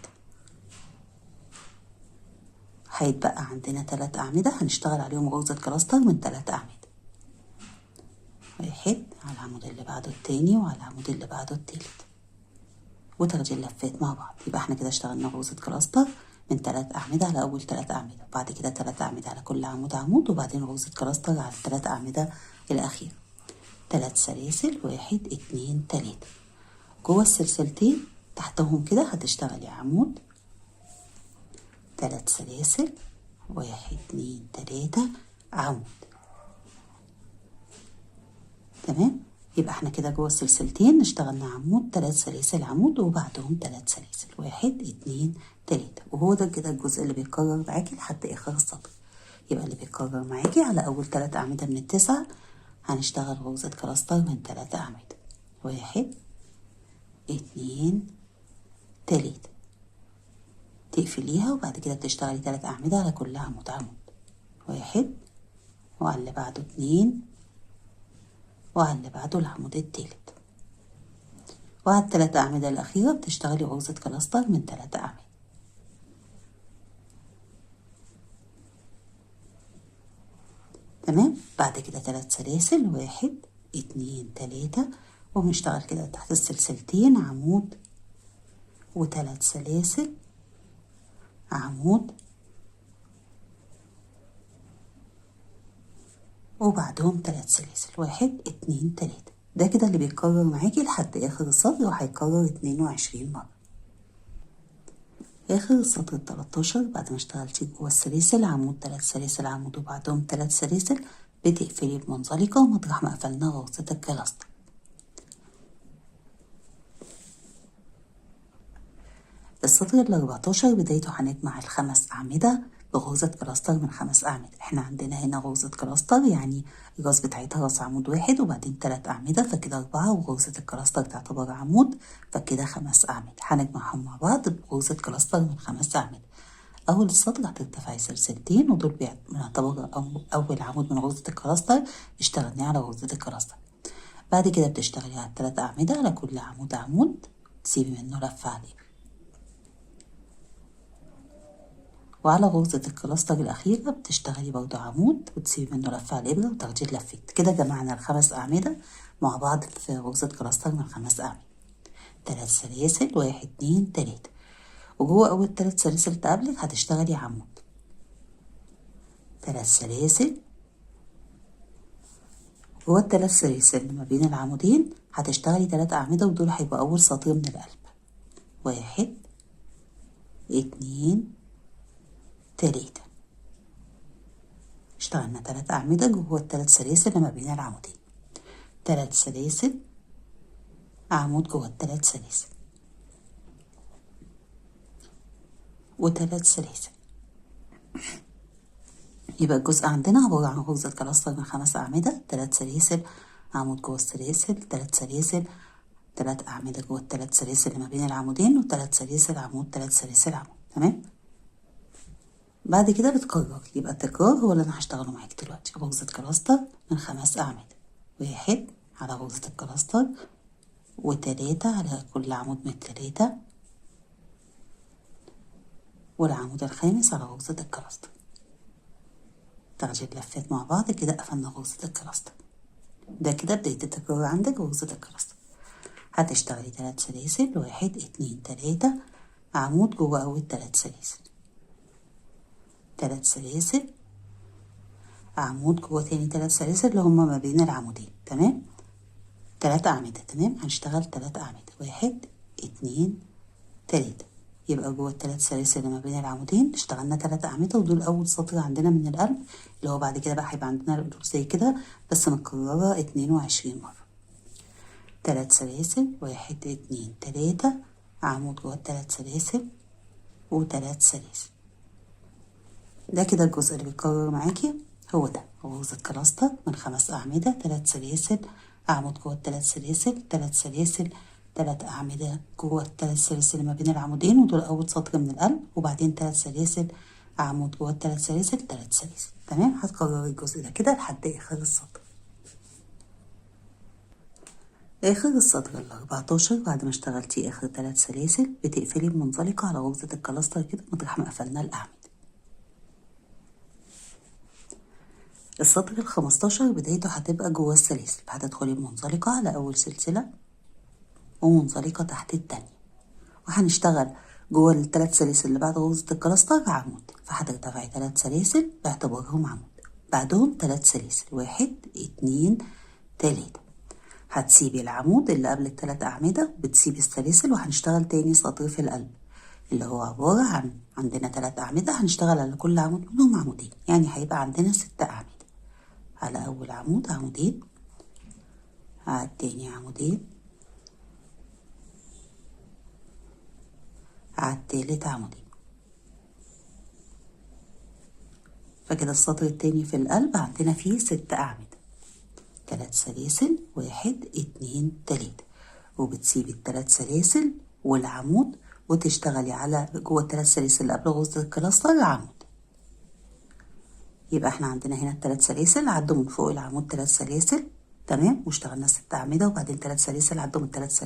S1: هيتبقى عندنا 3 أعمدة هنشتغل عليهم غرزة كلاستر من 3 أعمدة. 1 على العمود اللي بعده التاني وعلى العمود اللي بعده التالت، وتاخدي اللفات مع بعض. يبقى احنا كده اشتغلنا غرزة كلاستر من 3 أعمدة على أول 3 أعمدة، بعد كده 3 أعمدة على كل عمود عمود، وبعدين غرزة كلاستر على 3 أعمدة الأخيرة. 3 سلاسل 1 2 3. جوه السلسلتين تحتهم كده هتشتغلي عمود 3 سلاسل 1 2 3 عمود. تمام، يبقى احنا كده جوه السلسلتين اشتغلنا عمود 3 سلاسل عمود وبعدهم 3 سلاسل 1 2 3. وهو ده كده الجزء اللي بيتكرر معاكي لحد اخر السطر. يبقى اللي بيتكرر معاكي على اول 3 اعمده من التسعة هنشتغل غرزة كلاستر من 3 اعمده. 1 2 3. تقفليها وبعد كده بتشتغلي 3 اعمده على كل عمود عمود. 1 وعلى اللي بعده 2 وعلى اللي بعده العمود التالت، وعلى ال3 أعمدة الأخيرة بتشتغلي غرزة كلاستر من 3 أعمدة. تمام، بعد كده 3 سلاسل 1 2 3، وبنشتغل كده تحت السلسلتين عمود و3 سلاسل عمود وبعدهم 3 سلاسل 1 2 3. ده كده اللي بيتكرر معاكي لحد آخر السطر، وهيتكرر 22 مرة. آخر السطر ال13 بعد ما اشتغلتي جوه السلاسل عمود 3 سلاسل عمود وبعدهم 3 سلاسل بتقفلي بمنزلقة ومطرح ما قفلنا غرزة الكلاستر. السطر ال14 بدايته هنجمع ال5 أعمدة بغرزة كلاستر من 5 أعمدة. احنا عندنا هنا غرزة كلاستر يعني الراس بتاعتها راس عمود واحد وبعدين 3 أعمدة، فكده 4، وغرزة الكلاستر تعتبر عمود فكده 5 أعمدة. هنجمعهم مع بعض بغرزة كلاستر من 5 أعمدة. أول السطر هترتفعي سلسلتين ودول بنعتبر أول عمود من غرزة الكلاستر اشتغلنا على غرزة الكلاستر. بعد كده بتشتغلي على 3 أعمدة على كل عمود عمود، تسيبي منه لفة عليه، وعلى غرزة الكلاستر الأخيرة بتشتغلي برضو عمود وتسيبي منه لفة على الإبرة وتاخدي اللفات. كده جمعنا ال5 أعمدة مع بعض في غرزة كلاستر من 5 أعمدة. 3 سلاسل 1 2 3، وجوه أول 3 سلاسل تقابلك هتشتغلي عمود 3 سلاسل، جوه ال3 سلاسل ما بين العمودين هتشتغلي 3 أعمدة، ودول هيبقوا أول سطر من القلب. 1 2 3. اشتغلنا 3 أعمدة جوه ال3 سلاسل ما بين العمودين. 3 سلاسل، عمود جوه ال3 سلاسل و3 سلاسل. يبقى الجزء عندنا عبارة عن غرزة كلاستر من 5 أعمدة، 3 سلاسل، عمود جوه السلاسل، 3 سلاسل، 3 أعمدة جوه ال3 سلاسل اللي ما بين العمودين، و3 سلاسل عمود، 3 سلاسل عمود. تمام. بعد كده بتكرر، يبقى التكرار هو اللي انا هشتغله معاك دلوقتي. غرزة كلاستر من 5 أعمدة، 1 على غرزة الكلاستر، و3 على كل عمود من 3، والعمود الخامس على غرزة الكلاستر. تاخدي اللفات مع بعض كده، قفلنا غرزة الكلاستر. ده كده بداية التكرار عندك غرزة الكلاستر. هتشتغلي 3 سلاسل، 1 2 3، عمود جوه أول 3 سلاسل، 3 سلاسل، عمود جوه تاني 3 سلاسل اللي هما ما بين العمودين. تمام. 3 أعمدة. تمام. هنشتغل 3 أعمدة، 1 2 3. يبقى جوه ال3 سلاسل اللي ما بين العمودين اشتغلنا 3 أعمدة، ودول أول سطر عندنا من القلب، اللي هو بعد كده بقى هيبقى عندنا دول زي كده بس متكررة 22 مرة. 3 سلاسل، 1 2 3، عمود جوه ال3 سلاسل و3 سلاسل. ده كده الجزء اللي بيتكرر معاكي، هو ده غرزة كلاستر من 5 أعمدة، 3 سلاسل، عمود جوه ال3 سلاسل، 3 سلاسل، 3 أعمدة جوه ال3 سلاسل ما بين العمودين، ودول أول سطر من القلب، وبعدين 3 سلاسل، عمود جوه ال3 سلاسل، 3 سلاسل. تمام. هتكرري الجزء ده كده لحد آخر السطر. آخر السطر ال14 بعد ما اشتغلتي آخر 3 سلاسل بتقفلي بمنزلقة على غرزة الكلاستر كده مطرح ما قفلنا الأعمدة. السطر ال15 بدايته هتبقى جوه السلاسل، هتدخلي بمنزلقة على أول سلسلة ومنزلقة تحت التانية، وهنشتغل جوه ال3 سلاسل اللي بعد غرزة الكلاستر عمود، فهترتفعي 3 سلاسل باعتبارهم عمود، بعدهم 3 سلاسل، 1 2 3. هتسيبي العمود اللي قبل ال3 أعمدة، بتسيبي السلاسل، وهنشتغل تاني سطر في القلب اللي هو عبارة عن عندنا 3 أعمدة، هنشتغل على كل عمود منهم عمودين، يعني هيبقى عندنا 6 أعمدة. على أول عمود عمودين، على التاني عمودين، على التالت عمودين. فكده السطر التاني في القلب عندنا فيه 6 أعمدة، 3 سلاسل، 1 2 3، وبتسيبي ال3 سلاسل والعمود وتشتغلي على جوه ال3 سلاسل اللي قبل غرزة الكلاستر عمود. يبقى احنا عندنا هنا ال3 سلاسل عدوا من فوق العمود 3 سلاسل. تمام. واشتغلنا 6 أعمدة، وبعدين 3 سلاسل عدوا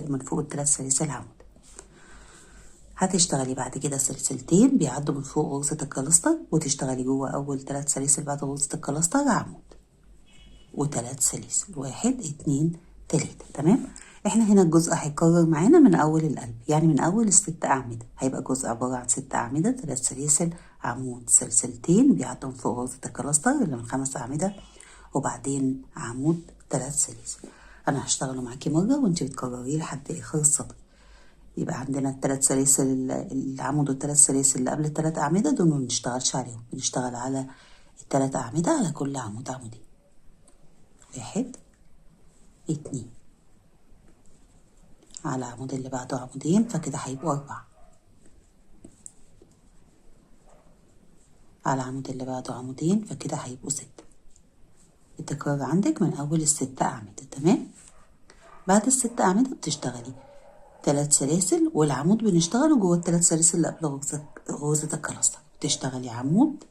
S1: من فوق ال3 سلاسل عمود. هتشتغلي بعد كده سلسلتين بيعدوا من فوق غرزة الكلاستر، وتشتغلي جوه أول 3 سلاسل بعد غرزة الكلاستر عمود، و3 سلاسل، 1 2 3. تمام. احنا هنا الجزء هيكرر معانا من أول القلب، يعني من أول ال6 أعمدة، هيبقى الجزء عبارة عن 6 أعمدة، 3 سلاسل، عمود، سلسلتين بيعدوا من فوق غرزة الكلاستر اللي من 5 أعمدة، وبعدين عمود، 3 سلاسل. أنا هشتغله معاكي مرة وانتي بتكرريه لحد آخر السطر. يبقى عندنا ال3 سلاسل العمود وال3 سلاسل اللي قبل ال3 أعمدة دول ما بنشتغلش عليهم، بنشتغل على ال3 أعمدة على كل عمود عمودين، 1 2، على العمود اللي بعده عمودين، فكده هيبقوا 4، على العمود اللي بعده عمودين، فكده هيبقوا 6. التكرار عندك من أول ال6 أعمدة. تمام. بعد ال6 أعمدة بتشتغلي 3 سلاسل، والعمود بنشتغله جوه ال3 سلاسل اللي قبل غرزة الكلاستر، بتشتغلي عمود،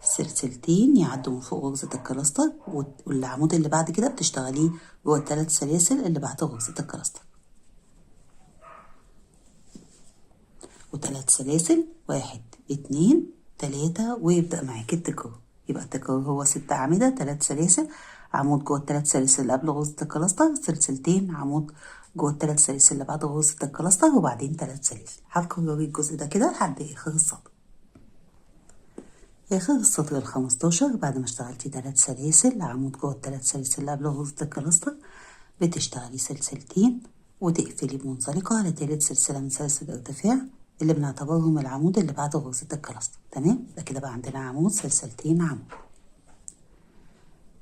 S1: سلسلتين يعدوا من فوق غرزة الكلاستر، والعمود اللي بعد كده بتشتغليه جوه ال3 سلاسل اللي بعد غرزة الكلاستر، و3 سلاسل، 1 2 3، ويبدأ معاكي التكرار. يبقى التكرار هو 6 أعمدة، 3 سلاسل، عمود جوه ال3 سلاسل اللي قبل غرزة الكلاستر، سلسلتين، عمود جوه ال3 سلاسل اللي بعد غرزة الكلاستر، وبعدين 3 سلاسل. هتكرري الجزء ده كده لحد آخر السطر. آخر السطر ال15 بعد ما اشتغلتي 3 سلاسل، عمود جوه ال3 سلاسل اللي قبل غرزة الكلاستر، بتشتغلي سلسلتين وتقفلي بمنزلقة على تالت سلسلة من سلاسل الارتفاع اللي بنعتبرهم العمود اللي بعد غرزة الكلاستر. تمام. يبقى كده بقى عندنا عمود، سلسلتين، عمود.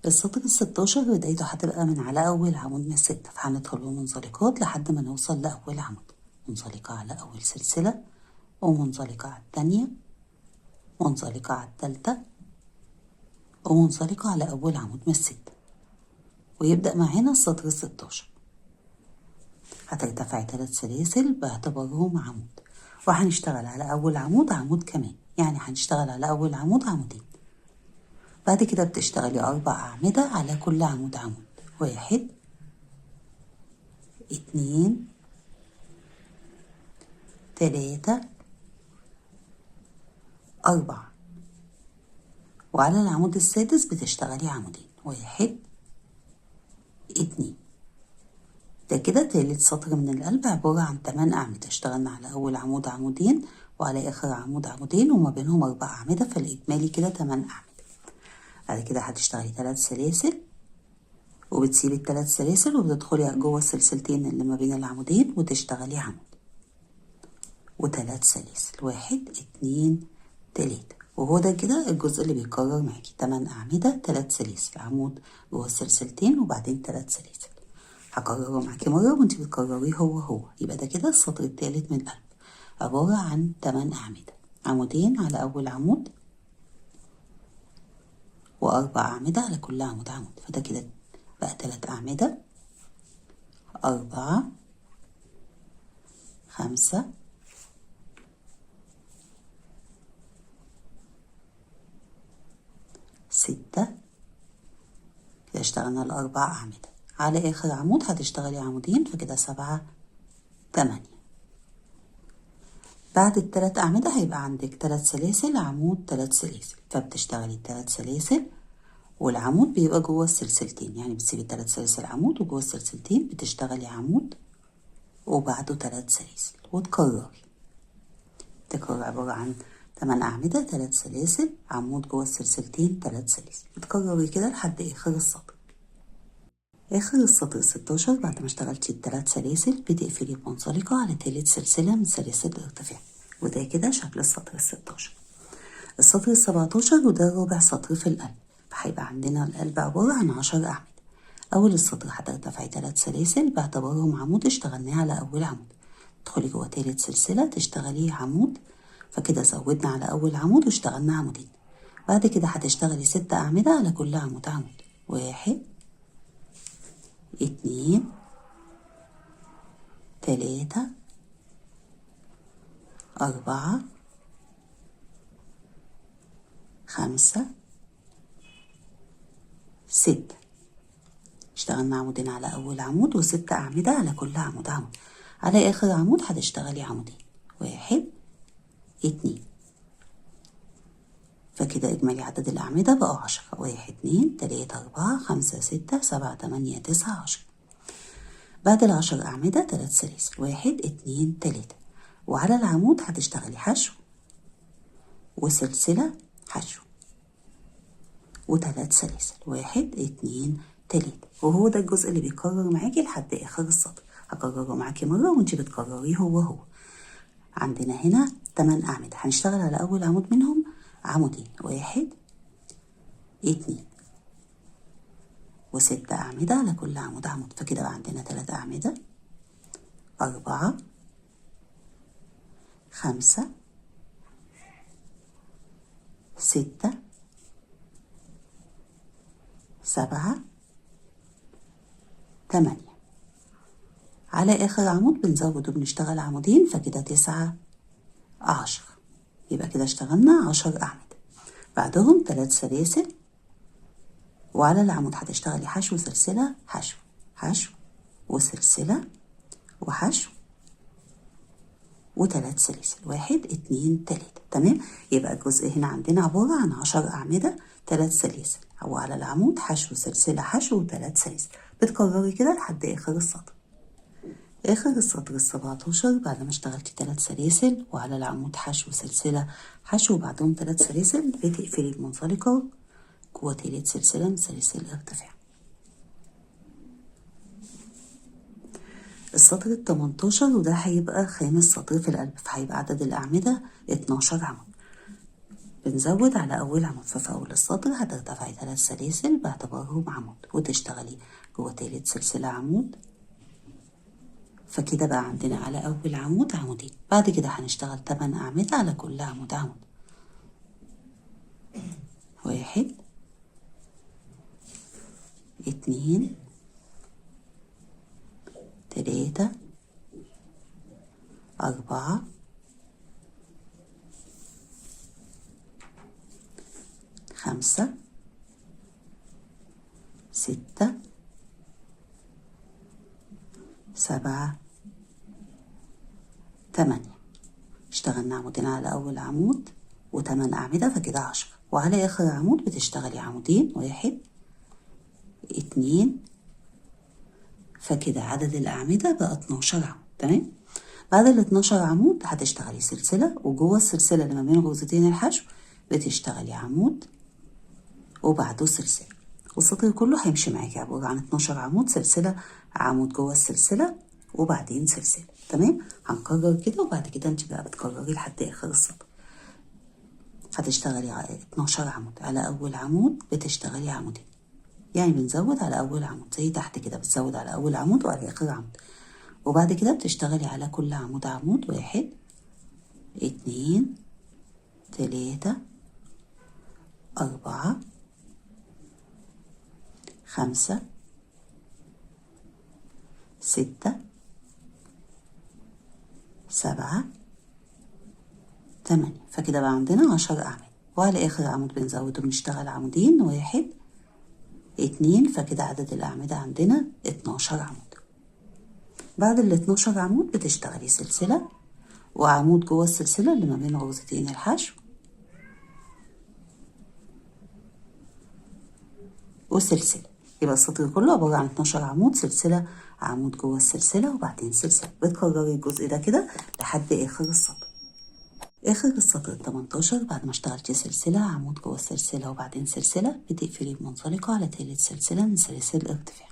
S1: السطر ال16 بدايته هتبقى من على أول عمود من الستة، فهندخل بمنزلقات لحد ما نوصل لأول عمود. منزلقة على أول سلسلة، ومنزلقة على التانية، منزلقة على التالتة، ومنزلقة على أول عمود من الستة، ويبدأ معانا السطر ال16. هترتفعي 3 سلاسل باعتبارهم عمود، وهنشتغل على أول عمود عمود كمان، يعني هنشتغل على أول عمود عمودين. بعد كده بتشتغلي 4 أعمدة على كل عمود عمود، 1 2 3 4، وعلى العمود السادس بتشتغلي عمودين، 1 2. ده كده تالت سطر من القلب عبارة عن 8 أعمدة. اشتغلنا على أول عمود عمودين، وعلى آخر عمود عمودين، وما بينهم 4 أعمدة، فالإجمالي كده 8 أعمدة. بعد كده هتشتغلي 3 سلاسل، وبتسيبي ال3 سلاسل وبتدخلي جوه السلسلتين اللي ما بين العمودين وتشتغلي عمود و3 سلاسل، 1 2 3. وهو ده كده الجزء اللي بيتكرر معاكي، 8 أعمدة 3 سلاسل، عمود جوه السلسلتين وبعدين 3 سلاسل. هكرره معاكي مرة وانتي بتكرريه هو. يبقى ده كده السطر التالت من القلب، عبارة عن 8 أعمدة، عمودين على أول عمود، و4 أعمدة على كل عمود عمود. فده كده بقى 3 أعمدة، 4 5 6. كده اشتغلنا ال4 أعمدة. على آخر عمود هتشتغلي عمودين، فكده 7 8. بعد ال3 أعمدة هيبقى عندك 3 سلاسل، عمود 3 سلاسل، فبتشتغلي 3 سلاسل، والعمود بيبقى جوه السلسلتين، يعني بتسيبي 3 سلاسل عمود، وجوه السلسلتين بتشتغلي عمود وبعده 3 سلاسل، وتكرري. تكرر عبارة عن 8 أعمدة، 3 سلاسل، عمود جوه السلسلتين، 3 سلاسل. بتكرري كده لحد آخر السطر. آخر السطر 16 بعد ما اشتغلتي ال3 سلاسل بتقفلي بمنزلقة على تالت سلسلة من سلاسل الارتفاع، وده كده شكل السطر ال16. السطر ال17 وده رابع سطر في القلب، فهيبقى عندنا القلب عبارة عن 10 أعمدة. أول السطر هترتفعي 3 سلاسل باعتبارهم عمود اشتغلناه على أول عمود، تدخلي جوه تالت سلسلة تشتغلي عمود، فكده زودنا على أول عمود واشتغلنا عمودين. بعد كده هتشتغلي 6 أعمدة على كل عمود عمود، 1 2 3 4 5 6. اشتغلنا عمودين على أول عمود، و6 أعمدة على كل عمود عمود. على آخر عمود هتشتغلي عمودين، 1 2. فكده إجمالي عدد الأعمدة بقى 10، 1 2 3 4 5 6 7 8 9 10. بعد ال10 أعمدة 3 سلاسل، 1 2 3، وعلى العمود هتشتغلي حشو وسلسلة حشو و3 سلاسل، 1 2 3. وهو ده الجزء اللي بيكرر معاكي لحد آخر السطر. هكرره معاكي مرة وانتي بتكرريه هو. عندنا هنا 8 أعمدة، هنشتغل على أول عمود منهم عمودين، 1 2، و6 أعمدة على كل عمود عمود، فكده بقى عندنا 3 أعمدة، 4 5 6 7 8. على آخر عمود بنزود وبنشتغل عمودين، فكده 9 10. يبقى كده اشتغلنا 10 أعمدة. بعدهم 3 سلاسل، وعلى العمود هتشتغلي حشو سلسلة حشو حشو وسلسلة وحشو و3 سلاسل، 1 2 3. تمام. يبقى الجزء هنا عندنا عبارة عن 10 أعمدة، 3 سلاسل، وعلى العمود حشو سلسلة حشو و3 سلاسل. بتكرري كده لحد آخر السطر. آخر السطر ال17 بعد ما اشتغلتي 3 سلاسل، وعلى العمود حشو سلسلة حشو وبعدهم 3 سلاسل، بتقفلي المنزلقة جوه تالت سلسلة من سلاسل الارتفاع. السطر ال18 وده هيبقى خامس سطر في القلب، فهيبقى عدد الأعمدة 12 عمود. بنزود على أول عمود، ففي أول السطر هترتفعي 3 سلاسل باعتبارهم عمود وتشتغلي جوه تالت سلسلة عمود، فكده بقى عندنا على أول عمود عمودين. بعد كده هنشتغل 8 أعمدة على كل عمود عمود، 1 2 3 4 5 6 7 8. اشتغلنا عمودين على أول عمود و8 أعمدة، فكده 10. وعلى آخر عمود بتشتغلي عمودين، 1 2، فكده عدد الأعمدة بقى 12 عمود. تمام. بعد ال 12 عمود هتشتغلي سلسلة، وجوه السلسلة اللي ما بين غرزتين الحشو بتشتغلي عمود وبعده سلسلة، والسطر كله هيمشي معاكي عبارة عن 12 عمود، سلسلة عمود جوه السلسلة وبعدين سلسلة. تمام. هنكرر كده وبعد كده انت بقى بتكرري لحد آخر السطر. هتشتغلي 12 عمود، على أول عمود بتشتغلي عمودين، يعني بنزود على أول عمود زي تحت كده، بتزود على أول عمود وعلى آخر عمود، وبعد كده بتشتغلي على كل عمود عمود، 1 2 3 4 5 6 7 8. فكده بقى عندنا 10 أعمدة، وعلى آخر عمود بنزود وبنشتغل عمودين، 1 2، فكده عدد الأعمدة عندنا 12 عمود. بعد ال 12 عمود بتشتغلي سلسلة وعمود جوه السلسلة اللي ما بين غرزتين الحشو وسلسلة، يبقى السطر كله عبارة عن 12 عمود، سلسلة عمود جوه السلسلة وبعدين سلسلة. بتكرري الجزء ده كده لحد آخر السطر. آخر السطر 18 بعد ما اشتغلتي سلسلة عمود جوه السلسلة وبعدين سلسلة، بتقفلي بمنزلقة على تالت سلسلة من سلاسل الارتفاع.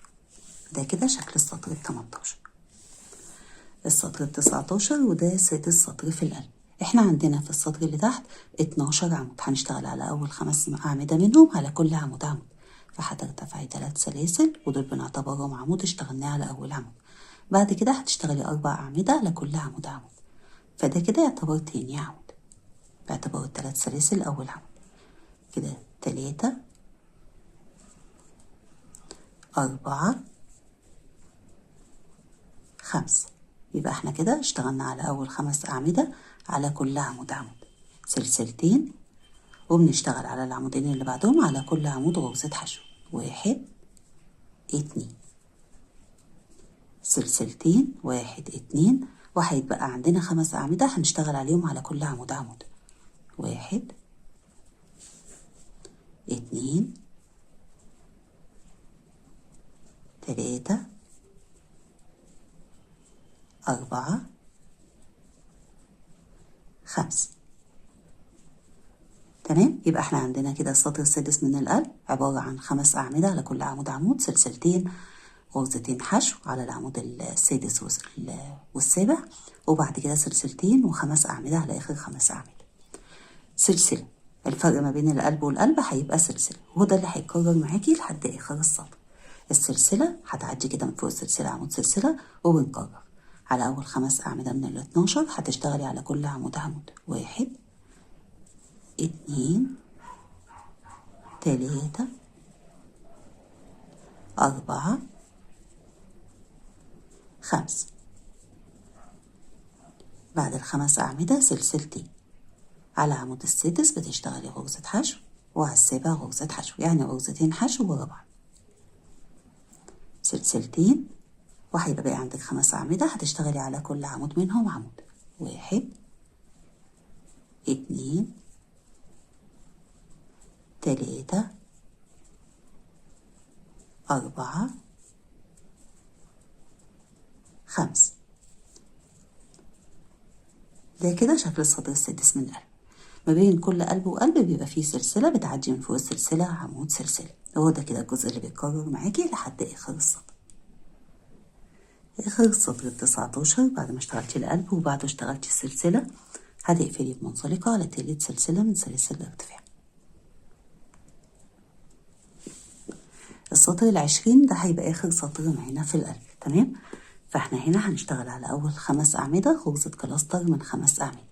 S1: ده كده شكل السطر 18. السطر 19 وده سادس سطر في القلب. احنا عندنا في السطر اللي تحت 12 عمود، هنشتغل على أول 5 أعمدة منهم على كل عمود عمود، فهترتفعي 3 سلاسل ودول بنعتبرهم عمود اشتغلناه على أول عمود. بعد كده هتشتغلي 4 أعمدة على كل عمود عمود، فده كده يعتبر تاني عمود باعتبار 3 سلاسل أول عمود. كده 3 4 5. يبقى احنا كده اشتغلنا على أول 5 أعمدة على كل عمود عمود، سلسلتين، وبنشتغل على العمودين اللي بعدهم على كل عمود غرزة حشو، 1 2، سلسلتين، 1 2، وهيتبقى عندنا 5 أعمدة هنشتغل عليهم على كل عمود عمود، 1 2 3 4 5. تمام. يبقى احنا عندنا كده السطر السادس من القلب عبارة عن 5 أعمدة على كل عمود عمود، سلسلتين، غرزتين حشو على العمود السادس والسابع، وبعد كده سلسلتين و5 أعمدة على آخر 5 أعمدة. سلسلة، الفرق ما بين القلب والقلب هيبقى سلسلة، وهو ده اللي هيتكرر معاكي لحد آخر السطر. السلسلة هتعدي كده من فوق السلسلة عمود سلسلة، وبنكرر على أول 5 أعمدة من ال 12 هتشتغلي على كل عمود عمود، 1 2 3 4 5. بعد ال5 أعمدة سلسلتين، على عمود السادس بتشتغلي غرزة حشو، وعلى السابع غرزة حشو، يعني غرزتين حشو ورا بعض، سلسلتين، وهيبقى باقي عندك 5 أعمدة هتشتغلي على كل عمود منهم عمود، 1 2 3 4 5. ده كده شكل السطر السادس من القلب. ما بين كل قلب وقلب بيبقى فيه سلسلة بتعدي من فوق السلسلة عمود سلسلة، هو ده كده الجزء اللي بيتكرر معاكي لحد آخر السطر. آخر السطر 19 بعد ما اشتغلتي القلب وبعده اشتغلتي السلسلة، هتقفلي بمنزلقة على تالت سلسلة من سلاسل الارتفاع. السطر ال20 ده هيبقى آخر سطر معانا في القلب، تمام؟ فاحنا هنا هنشتغل على أول 5 أعمدة غرزة كلاستر من 5 أعمدة.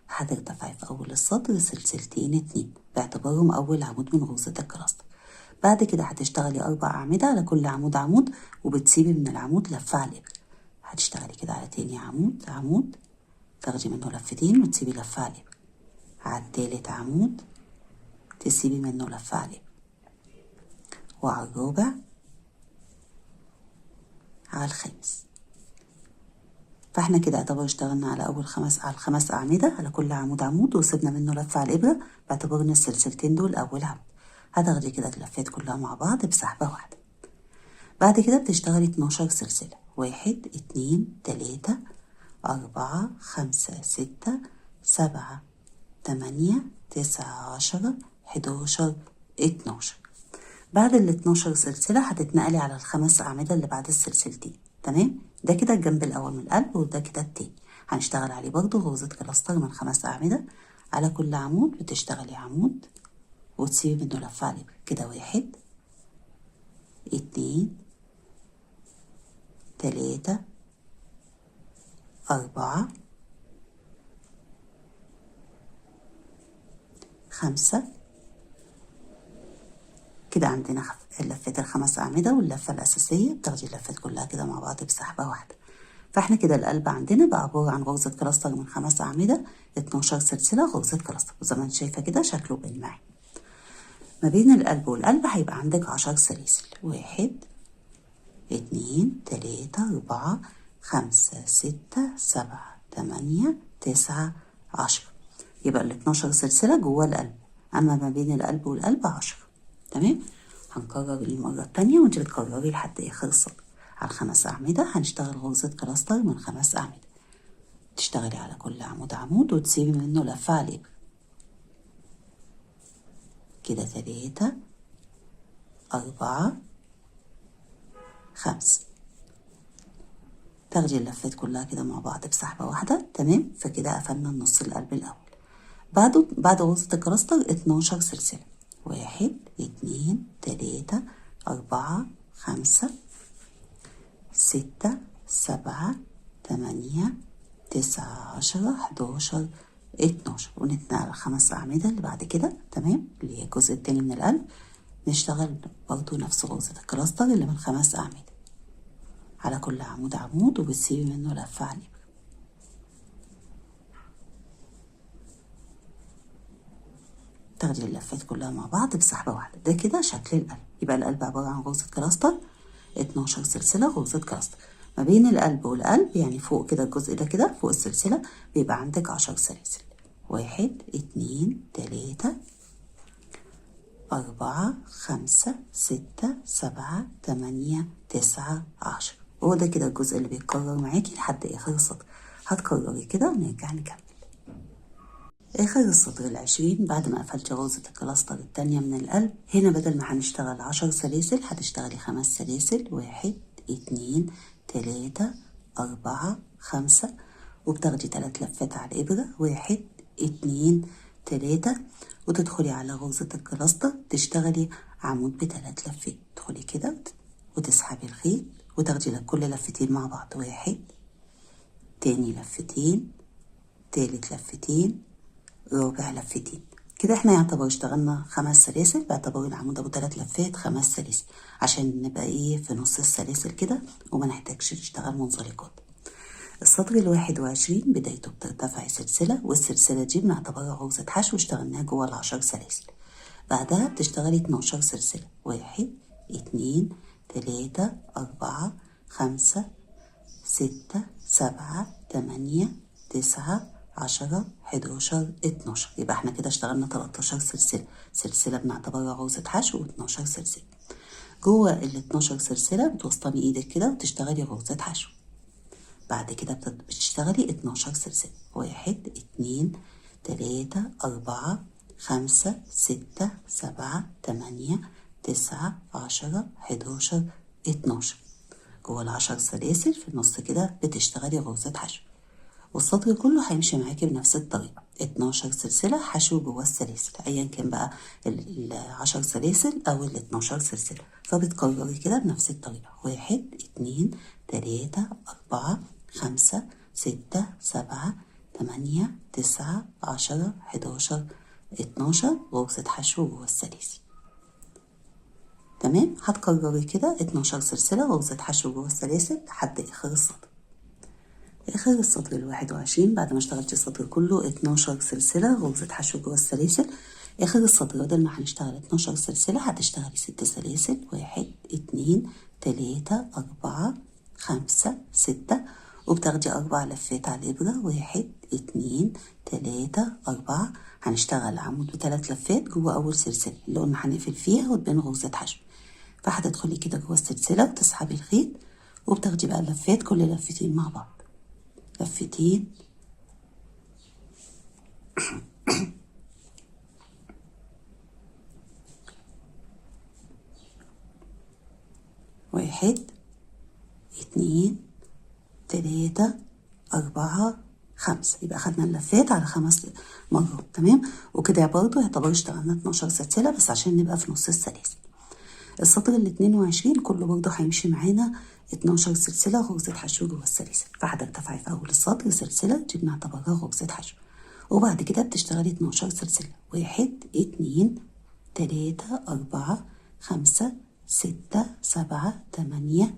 S1: هترتفعي في أول السطر سلسلتين 2 باعتبارهم أول عمود من غرزة الكلاستر. بعد كده هتشتغلي 4 أعمدة على كل عمود عمود، وبتسيبي من العمود لفة على الإبرة. هتشتغلي كده على تاني عمود تاخدي منه لفتين وتسيبي لفة على الإبرة. على التالت عمود تسيبي منه لفة على الإبرة، وعلى الرابع، على الخامس. فاحنا كده اعتبر اشتغلنا على أول 5 أعمدة على كل عمود عمود، وسيبنا منه لفة على الإبرة باعتبار إن السلسلتين دول أول عمود. هتاخدي كده اللفات كلها مع بعض بسحبة واحدة. بعد كده بتشتغلي 12 سلسلة، 1 2 3 4 5 6 7 8 9 10 11 12. بعد ال 12 سلسلة هتتنقلي على ال5 أعمدة اللي بعد السلسلتين، تمام؟ ده كده الجنب الأول من القلب، وده كده التاني. هنشتغل عليه برضو غرزة كلاستر من 5 أعمدة. على كل عمود بتشتغلي عمود وتسيبي منه لفة على الإبرة كده. 1 2 3 4 5. كده عندنا لفات ال5 أعمدة واللفة الأساسية. بتاخدي اللفات كلها كده مع بعض بسحبة واحدة. فاحنا كده القلب عندنا بقى عبارة عن غرزة كلاستر من 5 أعمدة، 12 سلسلة غرزة كلاستر. وزي ما انت شايفة كده شكله باين معايا. ما بين القلب والقلب هيبقى عندك 10 سلاسل. 1 2 3 4 5 6 7 8 9 10. يبقى ال 12 سلسلة جوه القلب، أما ما بين القلب والقلب 10. تمام؟ هنكرر المرة التانية وانت بتكرري لحد آخر السطر. على ال5 أعمدة هنشتغل غرزة كلاستر من 5 أعمدة. تشتغلي على كل عمود عمود وتسيبي منه لفة على الإبرة كده. 3 4 5. تاخدي اللفات كلها كده مع بعض بسحبة واحدة، تمام؟ فكده قفلنا النص القلب الأول. بعد غرزة الكلاستر 12 سلسلة. 1 2 3 4 5 6 7 8 9 10 11 12. ونتنقل على 5 أعمدة اللي بعد كده، تمام؟ اللي هي الجزء التاني من القلب. نشتغل برضو نفس غرزة الكلاستر اللي من 5 أعمدة على كل عمود عمود، وبتسيبي منه لفة على الإبرة. تاخدي اللفات كلها مع بعض بسحبة واحدة. ده كده شكل القلب. يبقى القلب عبارة عن غرزة كلاستر 12 سلسلة غرزة كلاستر. ما بين القلب والقلب يعني فوق كده الجزء ده كده فوق السلسلة بيبقى عندك 10 سلاسل. 1 2 3 4 5 6 7 8 9 10. هو ده كده الجزء اللي بيتكرر معاكي لحد آخر السطر. هتكرري كده ونرجع نكمل. آخر السطر ال20 بعد ما قفلتي غرزة الكلاستر التانية من القلب، هنا بدل ما هنشتغل 10 سلاسل هتشتغلي 5 سلاسل. 1 2 3 4 5. وبتاخدي 3 لفات على الإبرة. 1 2 3. وتدخلي على غرزة الكلاستر تشتغلي عمود ب3 لفات. تدخلي كده وتسحبي الخيط وتاخدي لك كل لفتين مع بعض. 1 تاني لفتين، تالت لفتين، رابع لفتين. كده احنا يعتبر اشتغلنا 5 سلاسل باعتبار العمود ابو 3 لفات 5 سلاسل، عشان نبقى ايه في نص السلاسل كده وما نحتاجش نشتغل منزلقات. السطر ال21 بدايته بترتفعي سلسلة، والسلسلة دي بنعتبرها غرزة حشو اشتغلناها جوه ال10 سلاسل. بعدها بتشتغلي 12 سلسلة. 1 2 3 4 5 6 7 8 9 10 11 12. يبقى احنا كده اشتغلنا 13 سلسلة بنعتبرها غرزة حشو و12 سلسلة. جوه ال12 سلسلة بتوسطني ايدك كده وتشتغلي غرزة حشو. بعد كده بتشتغلي 12 سلسلة. 1 2 3 4 5 6 7 8 9 10 11 12. جوه ال10 سلاسل في النص كده بتشتغلي غرزة حشو. والسطر كله هيمشي معاكي بنفس الطريقة. 12 سلسلة حشو جوه السلاسل، ايا كان بقى ال10 سلاسل او ال12 سلسلة، فبتكرري كده بنفس الطريقة. 1 2 3 4 5 6 7 8 9 10 11 12 غرزة حشو جوه السلاسل. تمام، هتكرري كده 12 سلسلة غرزة حشو جوه السلاسل لحد اخر السطر. اخر السطر ال21 بعد ما اشتغلتي السطر كله 12 سلسلة غرزة حشو جوه السلاسل. اخر السطر بدل ما هنشتغل 12 سلسلة هتشتغلي 6 سلاسل. 1 2 3 4 5 6 وبتاخدي 4 لفات على الإبرة. 1 2 3 4 هنشتغل عمود ب3 لفات جوه أول سلسلة اللي قلنا هنقفل فيها وتبان غرزة حشو، فهتدخلي كده جوه السلسلة وتسحبي الخيط وبتاخدي بقى اللفات كل لفتين مع بعض. لفتين 1 2 3 4 5 يبقى خدنا اللفات على 5 مرات. تمام، وكده برضه يعتبر اشتغلنا 12 سلسلة بس عشان نبقى في نص السلاسل. السطر ال22 كله برضه هيمشي معانا 12 سلسلة غرزة حشو جوه السلاسل، فهترتفعي في أول السطر سلسلة دي بنعتبرها غرزة حشو، وبعد كده بتشتغلي 12 سلسلة. 1 2 3 4 5 6 7 8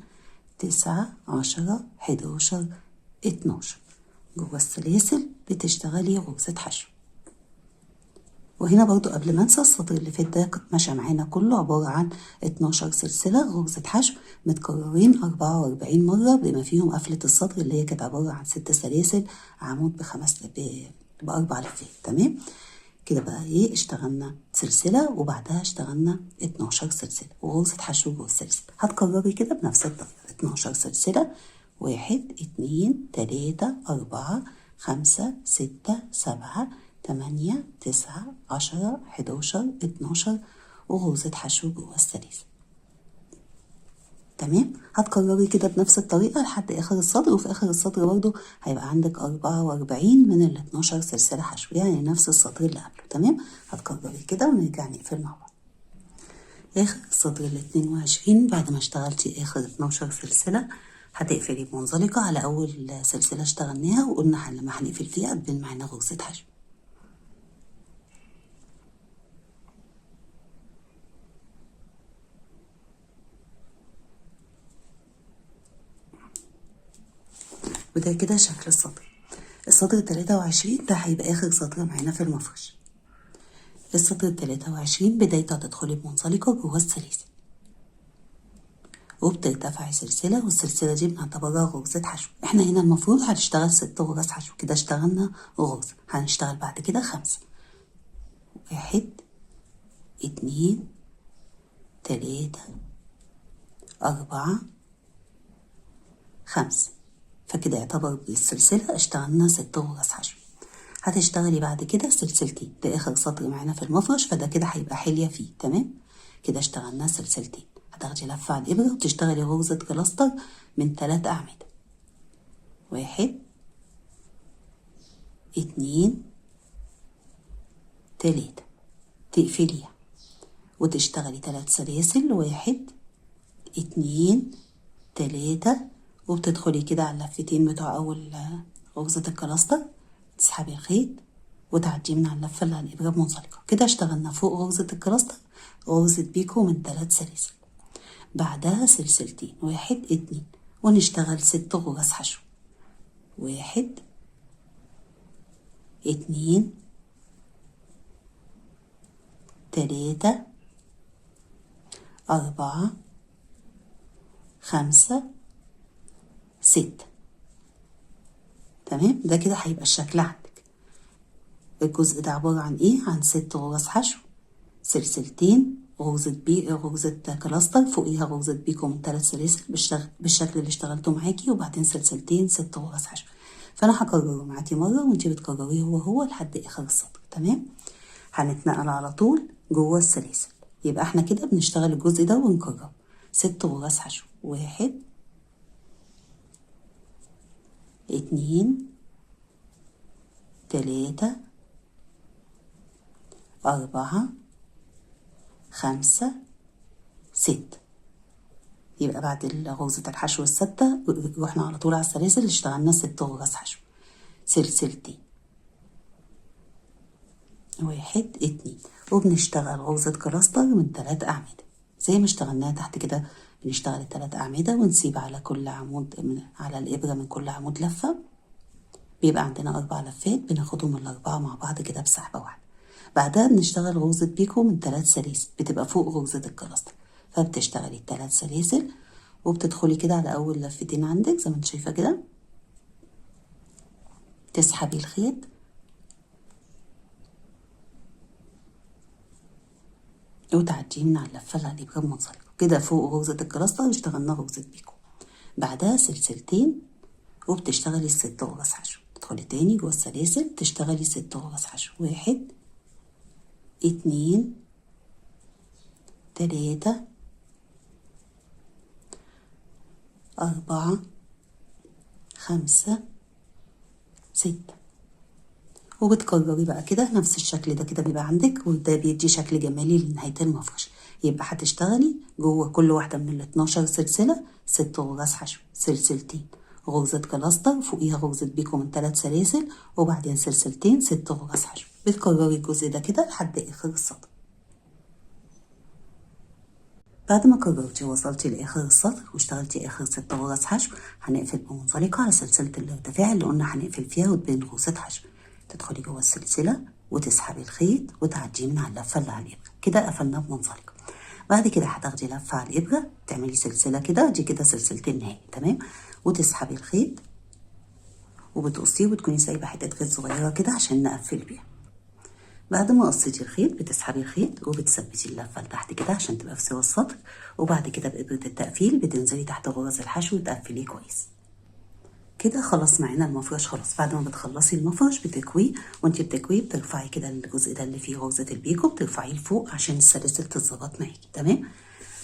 S1: 9 10 11 12 جوه السلاسل بتشتغلي غرزة حشو. وهنا برضو قبل ما انسى، السطر اللي فات ده ماشي معانا كله عبارة عن 12 سلسلة غرزة حشو متكررين 44 مرة بما فيهم قفلة السطر اللي هي كانت عبارة عن 6 سلاسل عمود ب4 لفات. تمام كده بقى ايه، اشتغلنا سلسلة وبعدها اشتغلنا 12 سلسلة وغرزة حشو جوه السلسلة. هتكرري كده بنفس الطريقة 12 سلسلة. 1 2 3 4 5 6 7 8 9 10 11 12 وغرزة حشو جوه السلاسل. تمام، هتكرري كده بنفس الطريقة لحد آخر السطر، وفي آخر السطر برضو هيبقى عندك 44 من ال 12 سلسلة حشو، يعني نفس السطر اللي قبله. تمام، هتكرري كده ونرجع نقفل مع بعض. آخر السطر ال 22 بعد ما اشتغلتي آخر 12 سلسلة هتقفلي بمنزلقة على أول سلسلة اشتغلناها، وقلنا لما هنقفل فيها تبان معانا غرزة حشو. وده كده شكل السطر. السطر 23 ده هيبقى آخر سطر معانا في المفرش. السطر 23 بدايته هتدخلي بمنزلقة جوه السلاسل وبترتفعي سلسلة، والسلسلة دي بنعتبرها غرزة حشو. احنا هنا المفروض هنشتغل 6 غرز حشو، كده اشتغلنا غرزة، هنشتغل بعد كده 5. 1 2 3 4 5 فكده يعتبر بالسلسلة اشتغلنا 6 غرز حشو. هتشتغلي بعد كده سلسلتين، ده آخر سطر معانا في المفرش، فده كده هيبقى حلية فيه. تمام كده اشتغلنا سلسلتين. هتاخدي لفة على الإبرة وتشتغلي غرزة كلاستر من 3 أعمدة. 1 2 3 تقفليها وتشتغلي 3 سلاسل. 1 2 3 وبتدخلي كده على اللفتين بتوع أول غرزة الكلاستر، تسحبي الخيط وتعديه من على اللفة اللي على الإبرة بمنزلقة. كده اشتغلنا فوق غرزة الكلاستر غرزة بيكو من 3 سلاسل، بعدها سلسلتين 1 2 ونشتغل 6 غرز حشو. 1 2 3 4 5 6. تمام، ده كده هيبقى الشكل عندك. الجزء ده عبارة عن ايه؟ عن 6 غرز حشو، سلسلتين، غرزة كلاستر، فوقيها غرزة بيكو من 3 سلاسل بالشكل اللي اشتغلته معاكي، وبعدين سلسلتين 6 غرز حشو. فانا هكرره معاكي مرة وانتي بتكرريه هو لحد اخر السطر. تمام، هنتنقل على طول جوه السلاسل، يبقى احنا كده بنشتغل الجزء ده ونكرره 6 غرز حشو. 1 2 3 4 5 6. يبقى بعد غرزة الحشو الستة رحنا على طول على السلاسل اشتغلنا 6 غرز حشو. سلسلتين 1 2، وبنشتغل غرزة كلاستر من 3 أعمدة زي ما اشتغلناها تحت كده. بنشتغل 3 أعمدة ونسيب على كل عمود على الإبرة من كل عمود لفة. بيبقى عندنا 4 لفات بناخدهم الأربعة مع بعض كده بسحبة واحدة. بعدها بنشتغل غرزة بيكو من 3 سلاسل بتبقى فوق غرزة الكلاستر، فبتشتغلي 3 سلاسل وبتدخلي كده على أول لفتين عندك زي ما انت شايفة كده، تسحبي الخيط وتعديه من على اللفة اللي على الإبرة بمنزلقة كده فوق غرزة الكلاستر. اشتغلنا غرزة بيكو، بعدها سلسلتين وبتشتغلي 6 غرز حشو. تدخلي تاني جوه السلاسل تشتغلي 6 غرز حشو. 1 2 3 4 5 6. وبتكرري بقى كده نفس الشكل ده كده بيبقى عندك، وده بيدي شكل جمالي لنهاية المفرش. يبقى هتشتغلي جوه كل واحدة من ال 12 سلسلة 6 غرز حشو، سلسلتين، غرزة كلاستر فوقيها غرزة بيكو من 3 سلاسل، وبعدين سلسلتين 6 غرز حشو. بتكرري الجزء ده كده لحد آخر السطر. بعد ما كررتي ووصلتي لآخر السطر واشتغلتي آخر 6 غرز حشو، هنقفل بمنزلقة على سلسلة الارتفاع اللي قلنا هنقفل فيها وتبين غرزة حشو. تدخلي جوه السلسلة وتسحبي الخيط وتعديه من على اللفة اللي على الإبرة كده، قفلنا بمنزلقة. بعد كده هتاخدي لفة على الإبرة تعملي سلسلة كده، دي كده سلسلتين نهائي تمام، وتسحبي الخيط وبتقصيه وبتكوني سايبة حتة خيط صغيرة كده عشان نقفل بيها. بعد ما قصيتي الخيط بتسحبي الخيط وبتثبتي اللفة لتحت كده عشان تبقى في سوا السطر، وبعد كده بإبرة التقفيل بتنزلي تحت غرز الحشو وتقفليه كويس كده. خلاص معانا المفرش خلاص. بعد ما بتخلصي المفرش بتكويه، وانتي بتكويه بترفعي كده الجزء ده اللي فيه غرزة البيكو بترفعيه لفوق عشان السلاسل تتظبط معاكي تمام.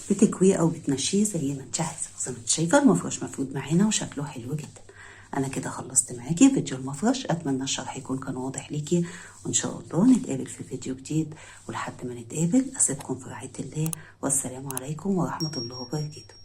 S1: بتكويه او بتمشيه زي ما انت عايزه. زي ما انت شايفه المفرش مفرود معانا وشكله حلو جدا. انا كده خلصت معاكي فيديو المفرش، اتمنى الشرح يكون كان واضح ليكي، وان شاء الله نتقابل في فيديو جديد. ولحد ما نتقابل اسيبكم في رعاية الله، والسلام عليكم ورحمة الله وبركاته.